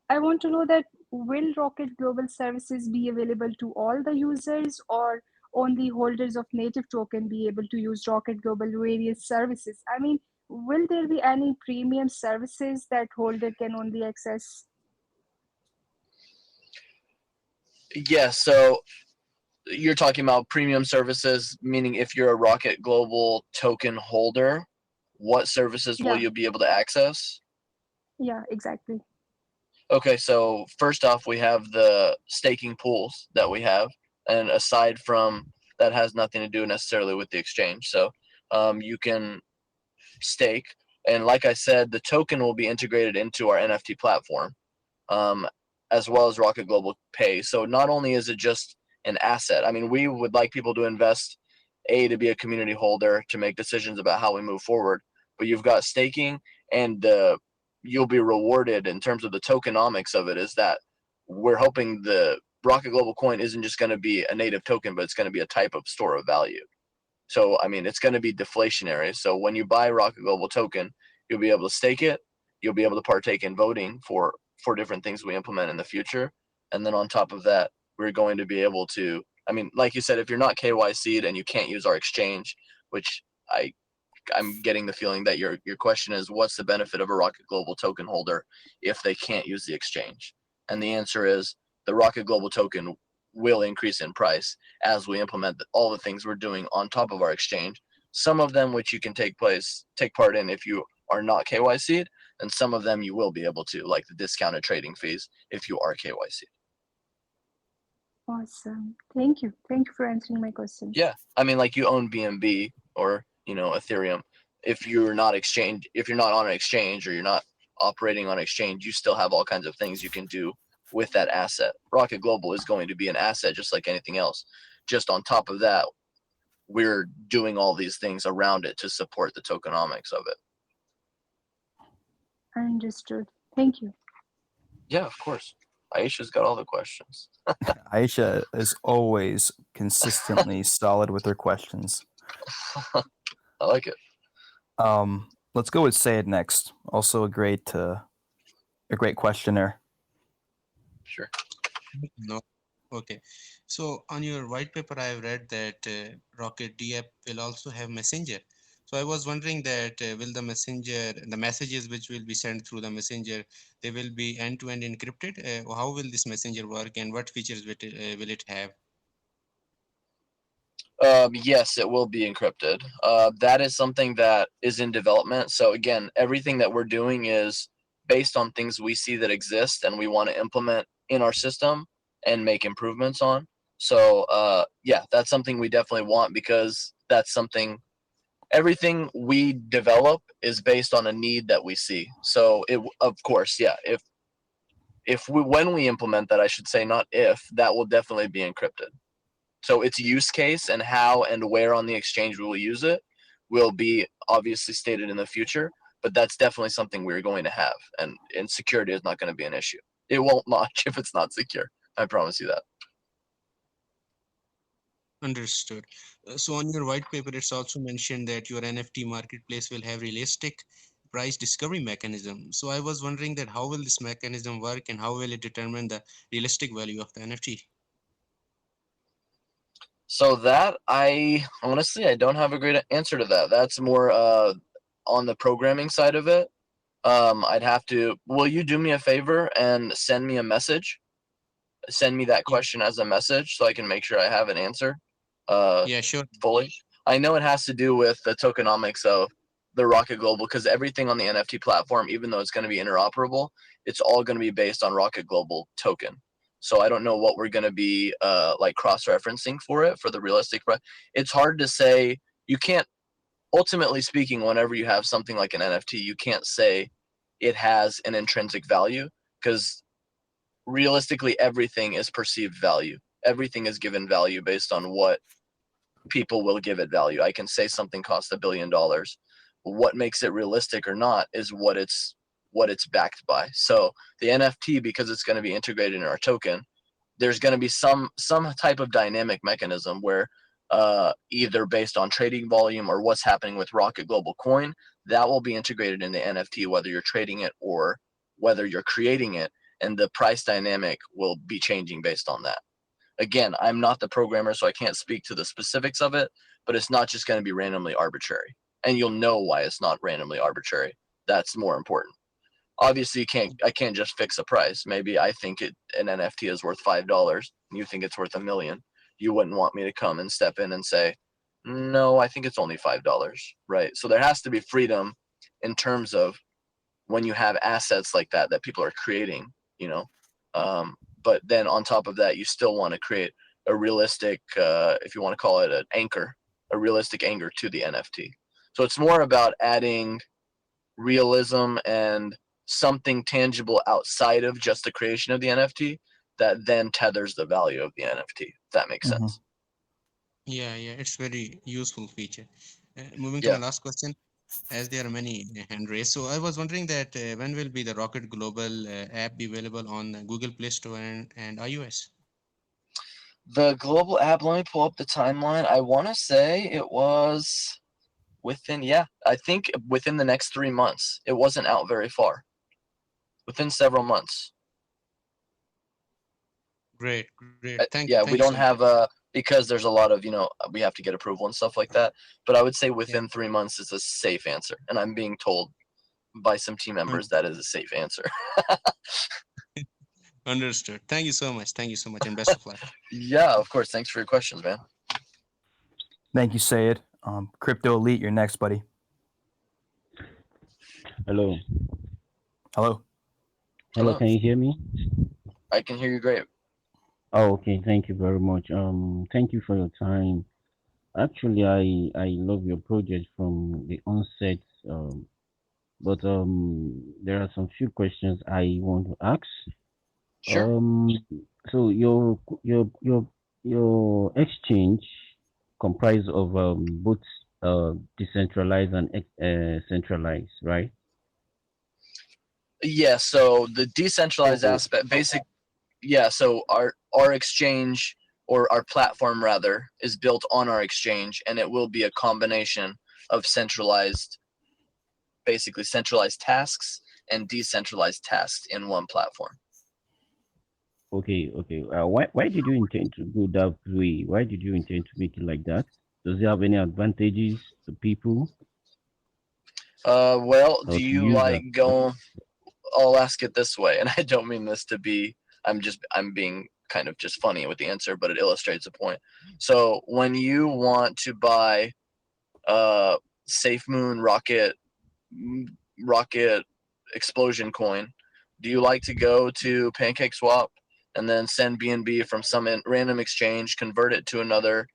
I want to know that will Rocket Global services be available to all the users, or only holders of native token be able to use Rocket Global various services? I mean, will there be any premium services that holder can only access? Yeah, so you're talking about premium services, meaning if you're a Rocket Global token holder, what services will Yeah, you be able to access? yeah, exactly. Okay, so first off, we have the staking pools that we have, and aside from that, has nothing to do necessarily with the exchange. So you can stake, and like I said, the token will be integrated into our NFT platform, as well as Rocket Global Pay. So not only is it just an asset, I mean, we would like people to invest, to be a community holder, to make decisions about how we move forward. But you've got staking, and you'll be rewarded in terms of the tokenomics of it. Is that we're hoping the Rocket Global coin isn't just going to be a native token, but it's going to be a type of store of value. So I mean, it's going to be deflationary. So when you buy Rocket Global token, you'll be able to stake it. You'll be able to partake in voting for different things we implement in the future. And then on top of that, we're going to be able to, I mean, like you said, if you're not KYC'd and you can't use our exchange, which I'm getting the feeling that your question is, what's the benefit of a Rocket Global token holder if they can't use the exchange? And the answer is the Rocket Global token will increase in price as we implement all the things we're doing on top of our exchange. Some of them which you can take part in if you are not KYC'd, and some of them you will be able to, like the discounted trading fees if you are KYC'd. Awesome. Thank you. Thank you for answering my questions. Yeah, I mean, like you own BNB or Ethereum. If you're not on an exchange, or you're not operating on exchange, you still have all kinds of things you can do with that asset. Rocket Global is going to be an asset just like anything else. Just on top of that, we're doing all these things around it to support the tokenomics of it. Understood. Thank you. Yeah, of course. Aisha's got all the questions. Aisha is always consistently solid with her questions. I like it. Let's go with Sayed next. Also a great questioner. Sure. No. Okay. So on your white paper, I have read that Rocket D app will also have messenger. So I was wondering that will the messages which will be sent through the messenger, they will be end-to-end encrypted? How will this messenger work, and what features will it have? Yes, it will be encrypted. That is something that is in development. So again, everything that we're doing is based on things we see that exist and we want to implement in our system and make improvements on. So yeah, that's something we definitely want, because that's something, everything we develop is based on a need that we see. So of course, yeah, when we implement that, I should say, not if, that will definitely be encrypted. So its use case and how and where on the exchange we will use it will be obviously stated in the future, but that's definitely something we're going to have, and security is not going to be an issue. It won't launch if it's not secure. I promise you that. Understood. So on your white paper, it's also mentioned that your NFT marketplace will have realistic price discovery mechanism. So I was wondering that how will this mechanism work, and how will it determine the realistic value of the NFT? So that, I don't have a great answer to that. That's more on the programming side of it. I'd have to. Will you do me a favor and send me a message? Send me that question as a message so I can make sure I have an answer. Yeah, sure. Fully. I know it has to do with the tokenomics of the Rocket Global, because everything on the NFT platform, even though it's going to be interoperable, it's all going to be based on Rocket Global token. So I don't know what we're going to be like cross-referencing for it for the realistic. It's hard to say. You can't, ultimately speaking, whenever you have something like an NFT, you can't say it has an intrinsic value, because realistically everything is perceived value. Everything is given value based on what people will give it value. I can say something costs $1 billion. What makes it realistic or not is what it's backed by. So the NFT, because it's going to be integrated in our token, there's going to be some type of dynamic mechanism where either based on trading volume or what's happening with Rocket Global Coin, that will be integrated in the NFT, whether you're trading it or whether you're creating it, and the price dynamic will be changing based on that. Again, I'm not the programmer, so I can't speak to the specifics of it, but it's not just going to be randomly arbitrary. And you'll know why it's not randomly arbitrary. That's more important. Obviously, I can't just fix a price. Maybe I think an NFT is worth $5 and you think it's worth $1 million. You wouldn't want me to come and step in and say, no, I think it's only $5, right? So there has to be freedom in terms of when you have assets like that people are creating, but then on top of that, you still want to create a realistic, if you want to call it an anchor, a realistic anchor to the NFT. So it's more about adding realism and something tangible outside of just the creation of the NFT that then tethers the value of the NFT, if that makes sense. Yeah, it's very useful feature. Moving to Yeah. my last question, as there are many hand raised. So I was wondering that when will be the Rocket Global app be available on Google Play Store and iOS? The global app, let me pull up the timeline. I want to say it was I think within the next 3 months. It wasn't out very far. Within several months. Great. Thank We you don't so much. have because there's a lot of, we have to get approval and stuff like that. But I would say within 3 months is a safe answer. And I'm being told by some team members that is a safe answer. Understood. Thank you so much, and best of luck. Yeah, of course. Thanks for your questions, man. Thank you, Sayed. Crypto Elite, you're next, buddy. Hello. Hello. Hello, can you hear me? I can hear you great. Oh, okay. Thank you very much. Thank you for your time. Actually, I love your project from the onset. But there are some few questions I want to ask. Sure. So your exchange comprise of both decentralized and centralized, right? Yeah, so the decentralized aspect, so our exchange, or our platform rather, is built on our exchange, and it will be a combination of centralized tasks and decentralized tasks in one platform. Okay. Why did you intend to go that way? Why did you intend to make it like that? Does it have any advantages to people? Well, Or do to you users? like go? I'll ask it this way, and I don't mean this to be. I'm being kind of just funny with the answer, but it illustrates a point. So when you want to buy Safe Moon rocket explosion coin, do you like to go to PancakeSwap and then send BNB from some random exchange, convert it to another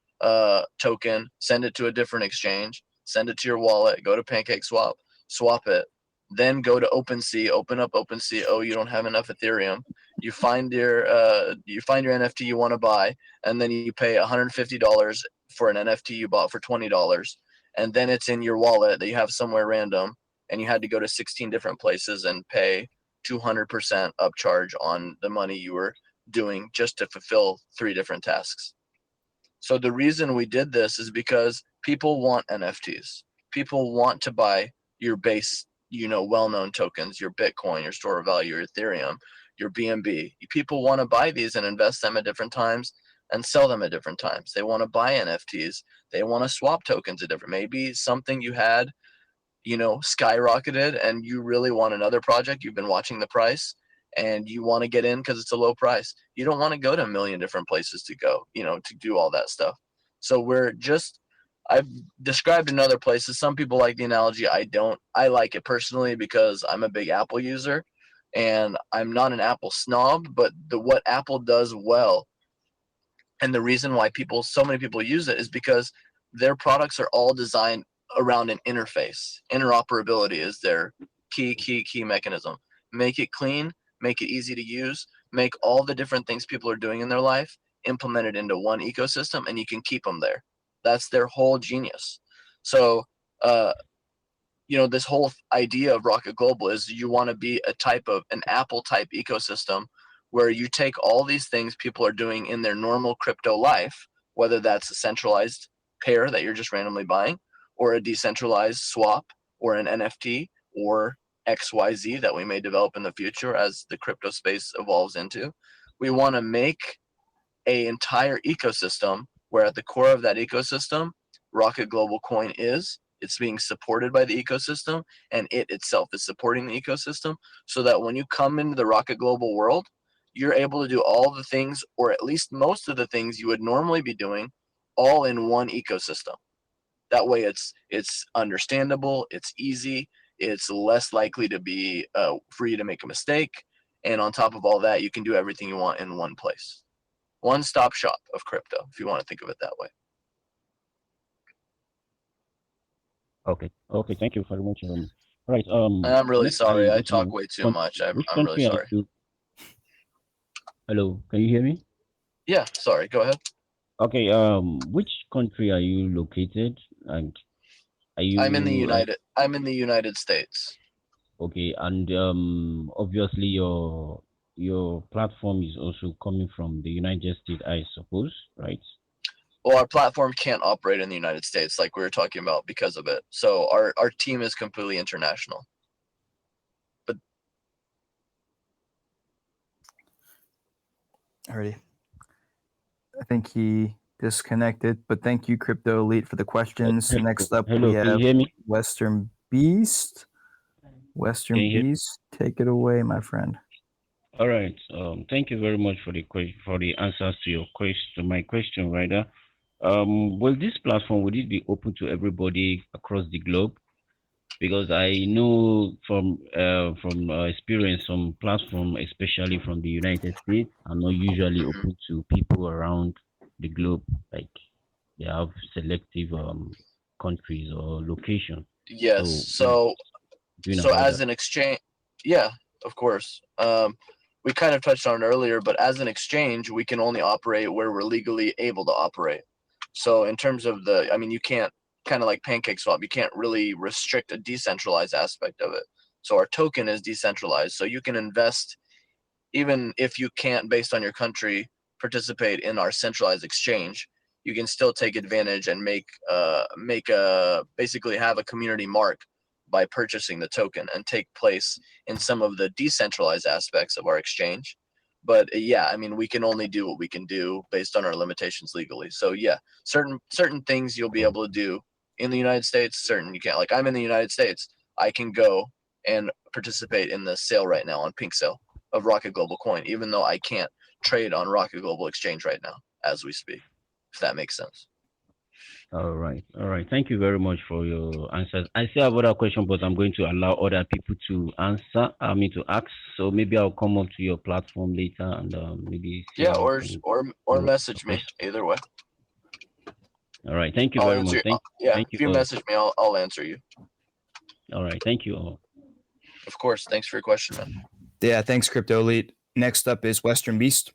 token, send it to a different exchange, send it to your wallet, go to PancakeSwap, swap it, then go to OpenSea, open up OpenSea? Oh, you don't have enough Ethereum. You find your NFT you want to buy, and then you pay $150 for an NFT you bought for $20, and then it's in your wallet that you have somewhere random, and you had to go to 16 different places and pay 200% upcharge on the money you were doing just to fulfill 3 different tasks. So the reason we did this is because people want NFTs. People want to buy your base, well-known tokens, your Bitcoin, your store of value, your Ethereum, your BNB. People want to buy these and invest them at different times and sell them at different times. They want to buy NFTs. They want to swap tokens at different. Maybe something you had, skyrocketed, and you really want another project. You've been watching the price and you want to get in because it's a low price. You don't want to go to a million different places to go, to do all that stuff. So we're just I've described in other places. Some people like the analogy. I don't. I like it personally because I'm a big Apple user, and I'm not an Apple snob. But what Apple does well, and the reason why so many people use it, is because their products are all designed around an interface. Interoperability is their key mechanism. Make it clean, make it easy to use, make all the different things people are doing in their life implemented into one ecosystem, and you can keep them there. That's their whole genius. So, this whole idea of Rocket Global is you want to be an Apple type ecosystem where you take all these things people are doing in their normal crypto life, whether that's a centralized pair that you're just randomly buying, or a decentralized swap, or an NFT, or XYZ that we may develop in the future as the crypto space evolves into. We want to make an entire ecosystem where at the core of that ecosystem, Rocket Global Coin is. It's being supported by the ecosystem, and it itself is supporting the ecosystem, so that when you come into the Rocket Global world, you're able to do all the things, or at least most of the things you would normally be doing, all in one ecosystem. That way it's understandable, it's easy, it's less likely to be for you to make a mistake, and on top of all that, you can do everything you want in one place. One-stop shop of crypto, if you want to think of it that way. Okay. Okay. Thank you very much. Right. And I'm really Next, sorry, I want to talk know way too much. which I'm really country are sorry. you? Hello. Can you hear me? Yeah, sorry, go ahead. Okay. Which country are you located? And are I'm in the you United States. okay? And obviously your platform is also coming from the United States, I suppose, right? Well, our platform can't operate in the United States like we were talking about because of it. So our team is completely international. Alrighty. I think he disconnected, but thank you, Crypto Elite, for the questions. Next up, Hello. we Can you have hear me? Western Beast. Western Can you hear? Beast, take it away, my friend. All right. Thank you very much for the answers to my question, rather. Will this platform would it be open to everybody across the globe? Because I know from experience, some platform, especially from the United States, are not usually Mhm. open to people around the globe. Like they have selective countries or location. Yes. So doing So about as that. an exchange, yeah, of course. We kind of touched on it earlier, but as an exchange, we can only operate where we're legally able to operate. So in terms of you can't, kind of like PancakeSwap, you can't really restrict a decentralized aspect of it. So our token is decentralized, so you can invest even if you can't, based on your country, participate in our centralized exchange. You can still take advantage and basically have a community mark by purchasing the token and take place in some of the decentralized aspects of our exchange. But yeah, we can only do what we can do based on our limitations legally. So yeah, certain things you'll be able to do in the United States, certain you can't. Like I'm in the United States, I can go and participate in the sale right now on Pink Sale of Rocket Global Coin, even though I can't trade on Rocket Global Exchange right now as we speak, if that makes sense. All right. All right. Thank you very much for your answers. I still have other questions, but I'm going to allow other people to answer. I mean to ask. So maybe I'll come up to your platform later and maybe see Yeah, how we can or follow up message your me question. either way. All right. Thank you I'll very answer much. you. Yeah, Thank you if you all. message me, I'll answer you. All right. Thank you all. Of course. Thanks for your question, man. Yeah, thanks, Crypto Elite. Next up is Western Beast.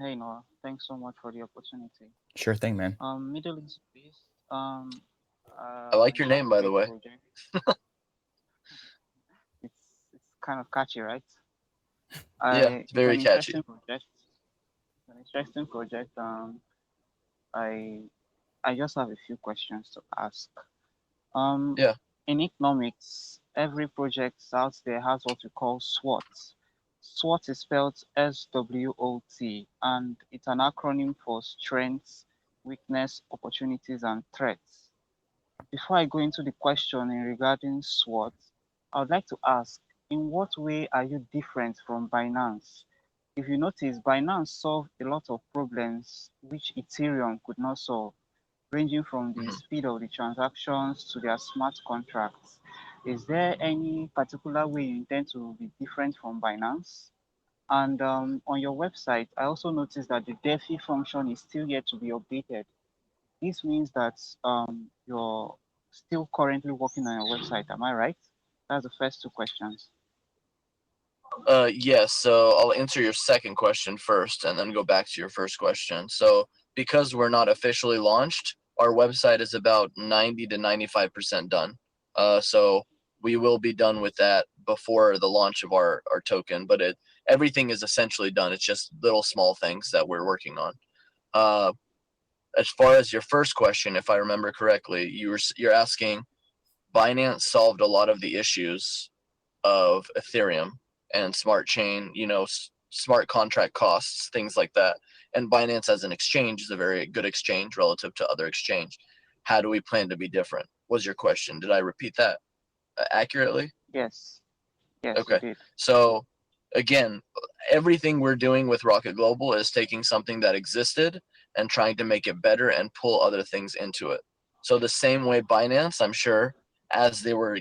Hey Noah, thanks so much for the opportunity. Sure thing, man. Middle East based. I like your You have name, a by the great way. project. It's kind of catchy, right? Yeah, it's It's very an catchy. interesting project. It's an interesting project. I I just have a few questions to ask. Yeah. In economics, every project out there has what we call SWOT. SWOT is spelled SWOT, and it's an acronym for strengths, weakness, opportunities, and threats. Before I go into the question in regarding SWOT, I would like to ask, in what way are you different from Binance? If you notice, Binance solved a lot of problems which Ethereum could not solve. ranging from the Mhm. speed of the transactions to their smart contracts. Is there any particular way you intend to be different from Binance? And on your website, I also noticed that the DeFi function is still yet to be updated. This means that you're still currently working on your website. Am I right? That's the first two questions. Yes, so I'll answer your second question first and then go back to your first question. So, because we're not officially launched, our website is about 90 to 95% done. So we will be done with that before the launch of our token, but everything is essentially done. It's just little small things that we're working on. As far as your first question, if I remember correctly, you're asking Binance solved a lot of the issues of Ethereum and smart chain, smart contract costs, things like that. And Binance as an exchange is a very good exchange relative to other exchange. How do we plan to be different? Was your question. Did I repeat that accurately? Yes. Yes, you Okay. did. So again, everything we're doing with Rocket Global is taking something that existed and trying to make it better and pull other things into it. So the same way Binance, I'm sure, as they were,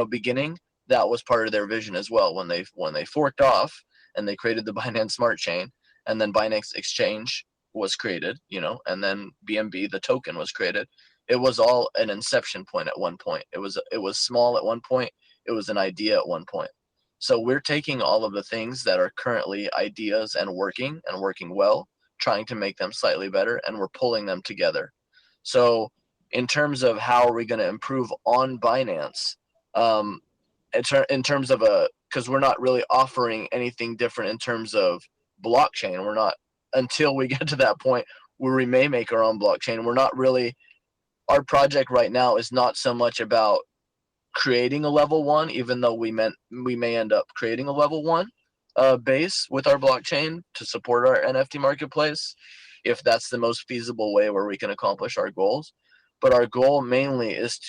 beginning, that was part of their vision as well. When they forked off and they created the Binance Smart Chain, and then Binance Exchange was created, and then BNB, the token, was created. It was all an inception point at one point. It was small at one point. It was an idea at one point. So we're taking all of the things that are currently ideas and working well, trying to make them slightly better, and we're pulling them together. So in terms of how are we going to improve on Binance, in terms of because we're not really offering anything different in terms of blockchain. We're not, until we get to that point where we may make our own blockchain. We're not really, our project right now is not so much about creating a level one, even though we may end up creating a level one base with our blockchain to support our NFT marketplace, if that's the most feasible way where we can accomplish our goals. But our goal mainly is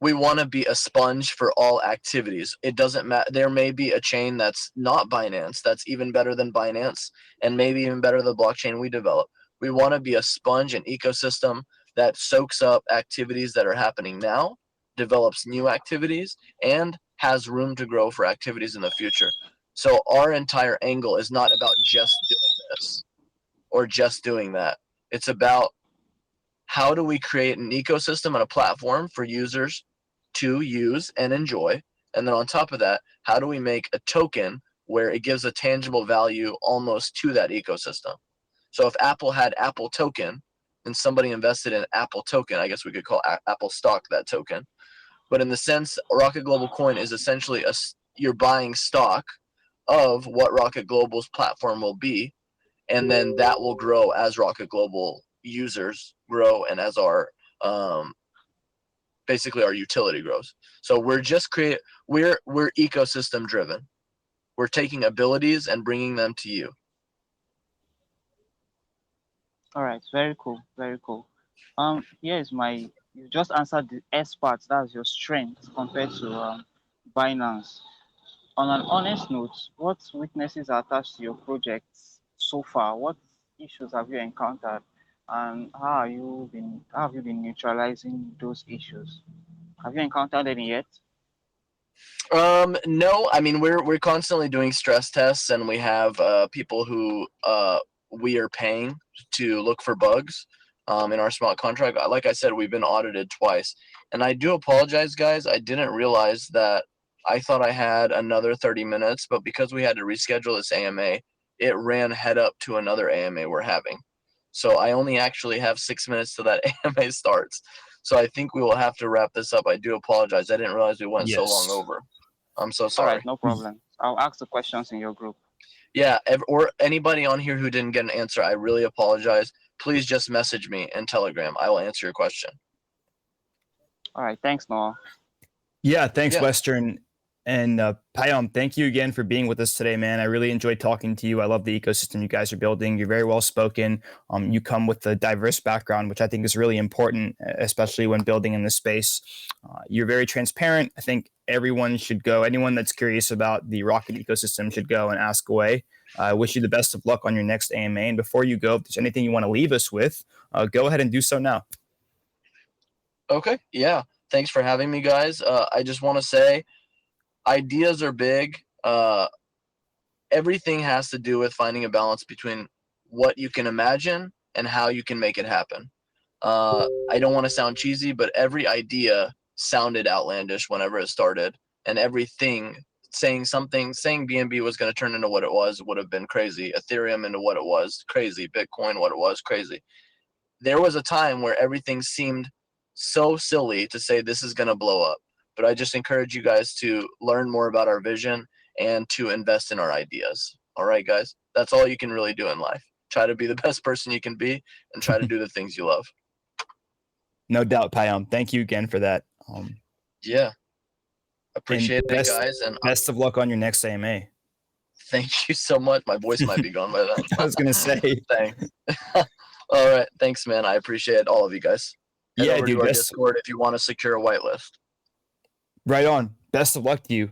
we want to be a sponge for all activities. It doesn't matter. There may be a chain that's not Binance that's even better than Binance, and maybe even better than the blockchain we develop. We want to be a sponge and ecosystem that soaks up activities that are happening now, develops new activities, and has room to grow for activities in the future. So our entire angle is not about just doing this or just doing that. It's about how do we create an ecosystem and a platform for users to use and enjoy? And then on top of that, how do we make a token where it gives a tangible value almost to that ecosystem? So if Apple had Apple token and somebody invested in Apple token, I guess we could call Apple stock that token. But in the sense, Rocket Global Coin is essentially you're buying stock of what Rocket Global's platform will be, and then that will grow as Rocket Global users grow and as our basically our utility grows. So we're ecosystem driven. We're taking abilities and bringing them to you. All right, very cool, very cool. Here is my. You just answered the S part. That's your strength compared to Binance. On an honest note, what weaknesses are attached to your projects so far? What issues have you encountered, and how have you been neutralizing those issues? Have you encountered any yet? No, I mean we're constantly doing stress tests, and we have people who we are paying to look for bugs in our smart contract. Like I said, we've been audited twice, and I do apologize, guys. I didn't realize that. I thought I had another 30 minutes, but because we had to reschedule this AMA, it ran head up to another AMA we're having. So I only actually have 6 minutes till that AMA starts. So I think we will have to wrap this up. I do apologize. I didn't realize we went so long Yes. over. I'm so All sorry. right, no problem. I'll ask the questions in your group. Yeah, or anybody on here who didn't get an answer, I really apologize. Please just message me in Telegram. I will answer your question. All right, thanks, Noah. Yeah, thanks, Yeah. Western. And Payam, thank you again for being with us today, man. I really enjoyed talking to you. I love the ecosystem you guys are building. You're very well spoken. You come with a diverse background, which I think is really important, especially when building in this space. You're very transparent. I think everyone should go. Anyone that's curious about the Rocket ecosystem should go and ask away. I wish you the best of luck on your next AMA. And before you go, if there's anything you want to leave us with, go ahead and do so now. Okay. Yeah. Thanks for having me, guys. I just want to say ideas are big. Everything has to do with finding a balance between what you can imagine and how you can make it happen. I don't want to sound cheesy, but every idea sounded outlandish whenever it started, and everything saying BNB was going to turn into what it was would have been crazy. Ethereum into what it was, crazy. Bitcoin, what it was, crazy. There was a time where everything seemed so silly to say this is going to blow up. But I just encourage you guys to learn more about our vision and to invest in our ideas. All right, guys? That's all you can really do in life. Try to be the best person you can be and try to do the things you love. No doubt, Payam. Thank you again for that. Yeah. Appreciate it, guys. And best of luck on your next AMA. Thank you so much. My voice might be gone by then. I was going to say. Thanks. All right. Thanks, man. I appreciate all of you guys. Head over to our Discord if you want to secure a whitelist. Right on. Best of luck to you.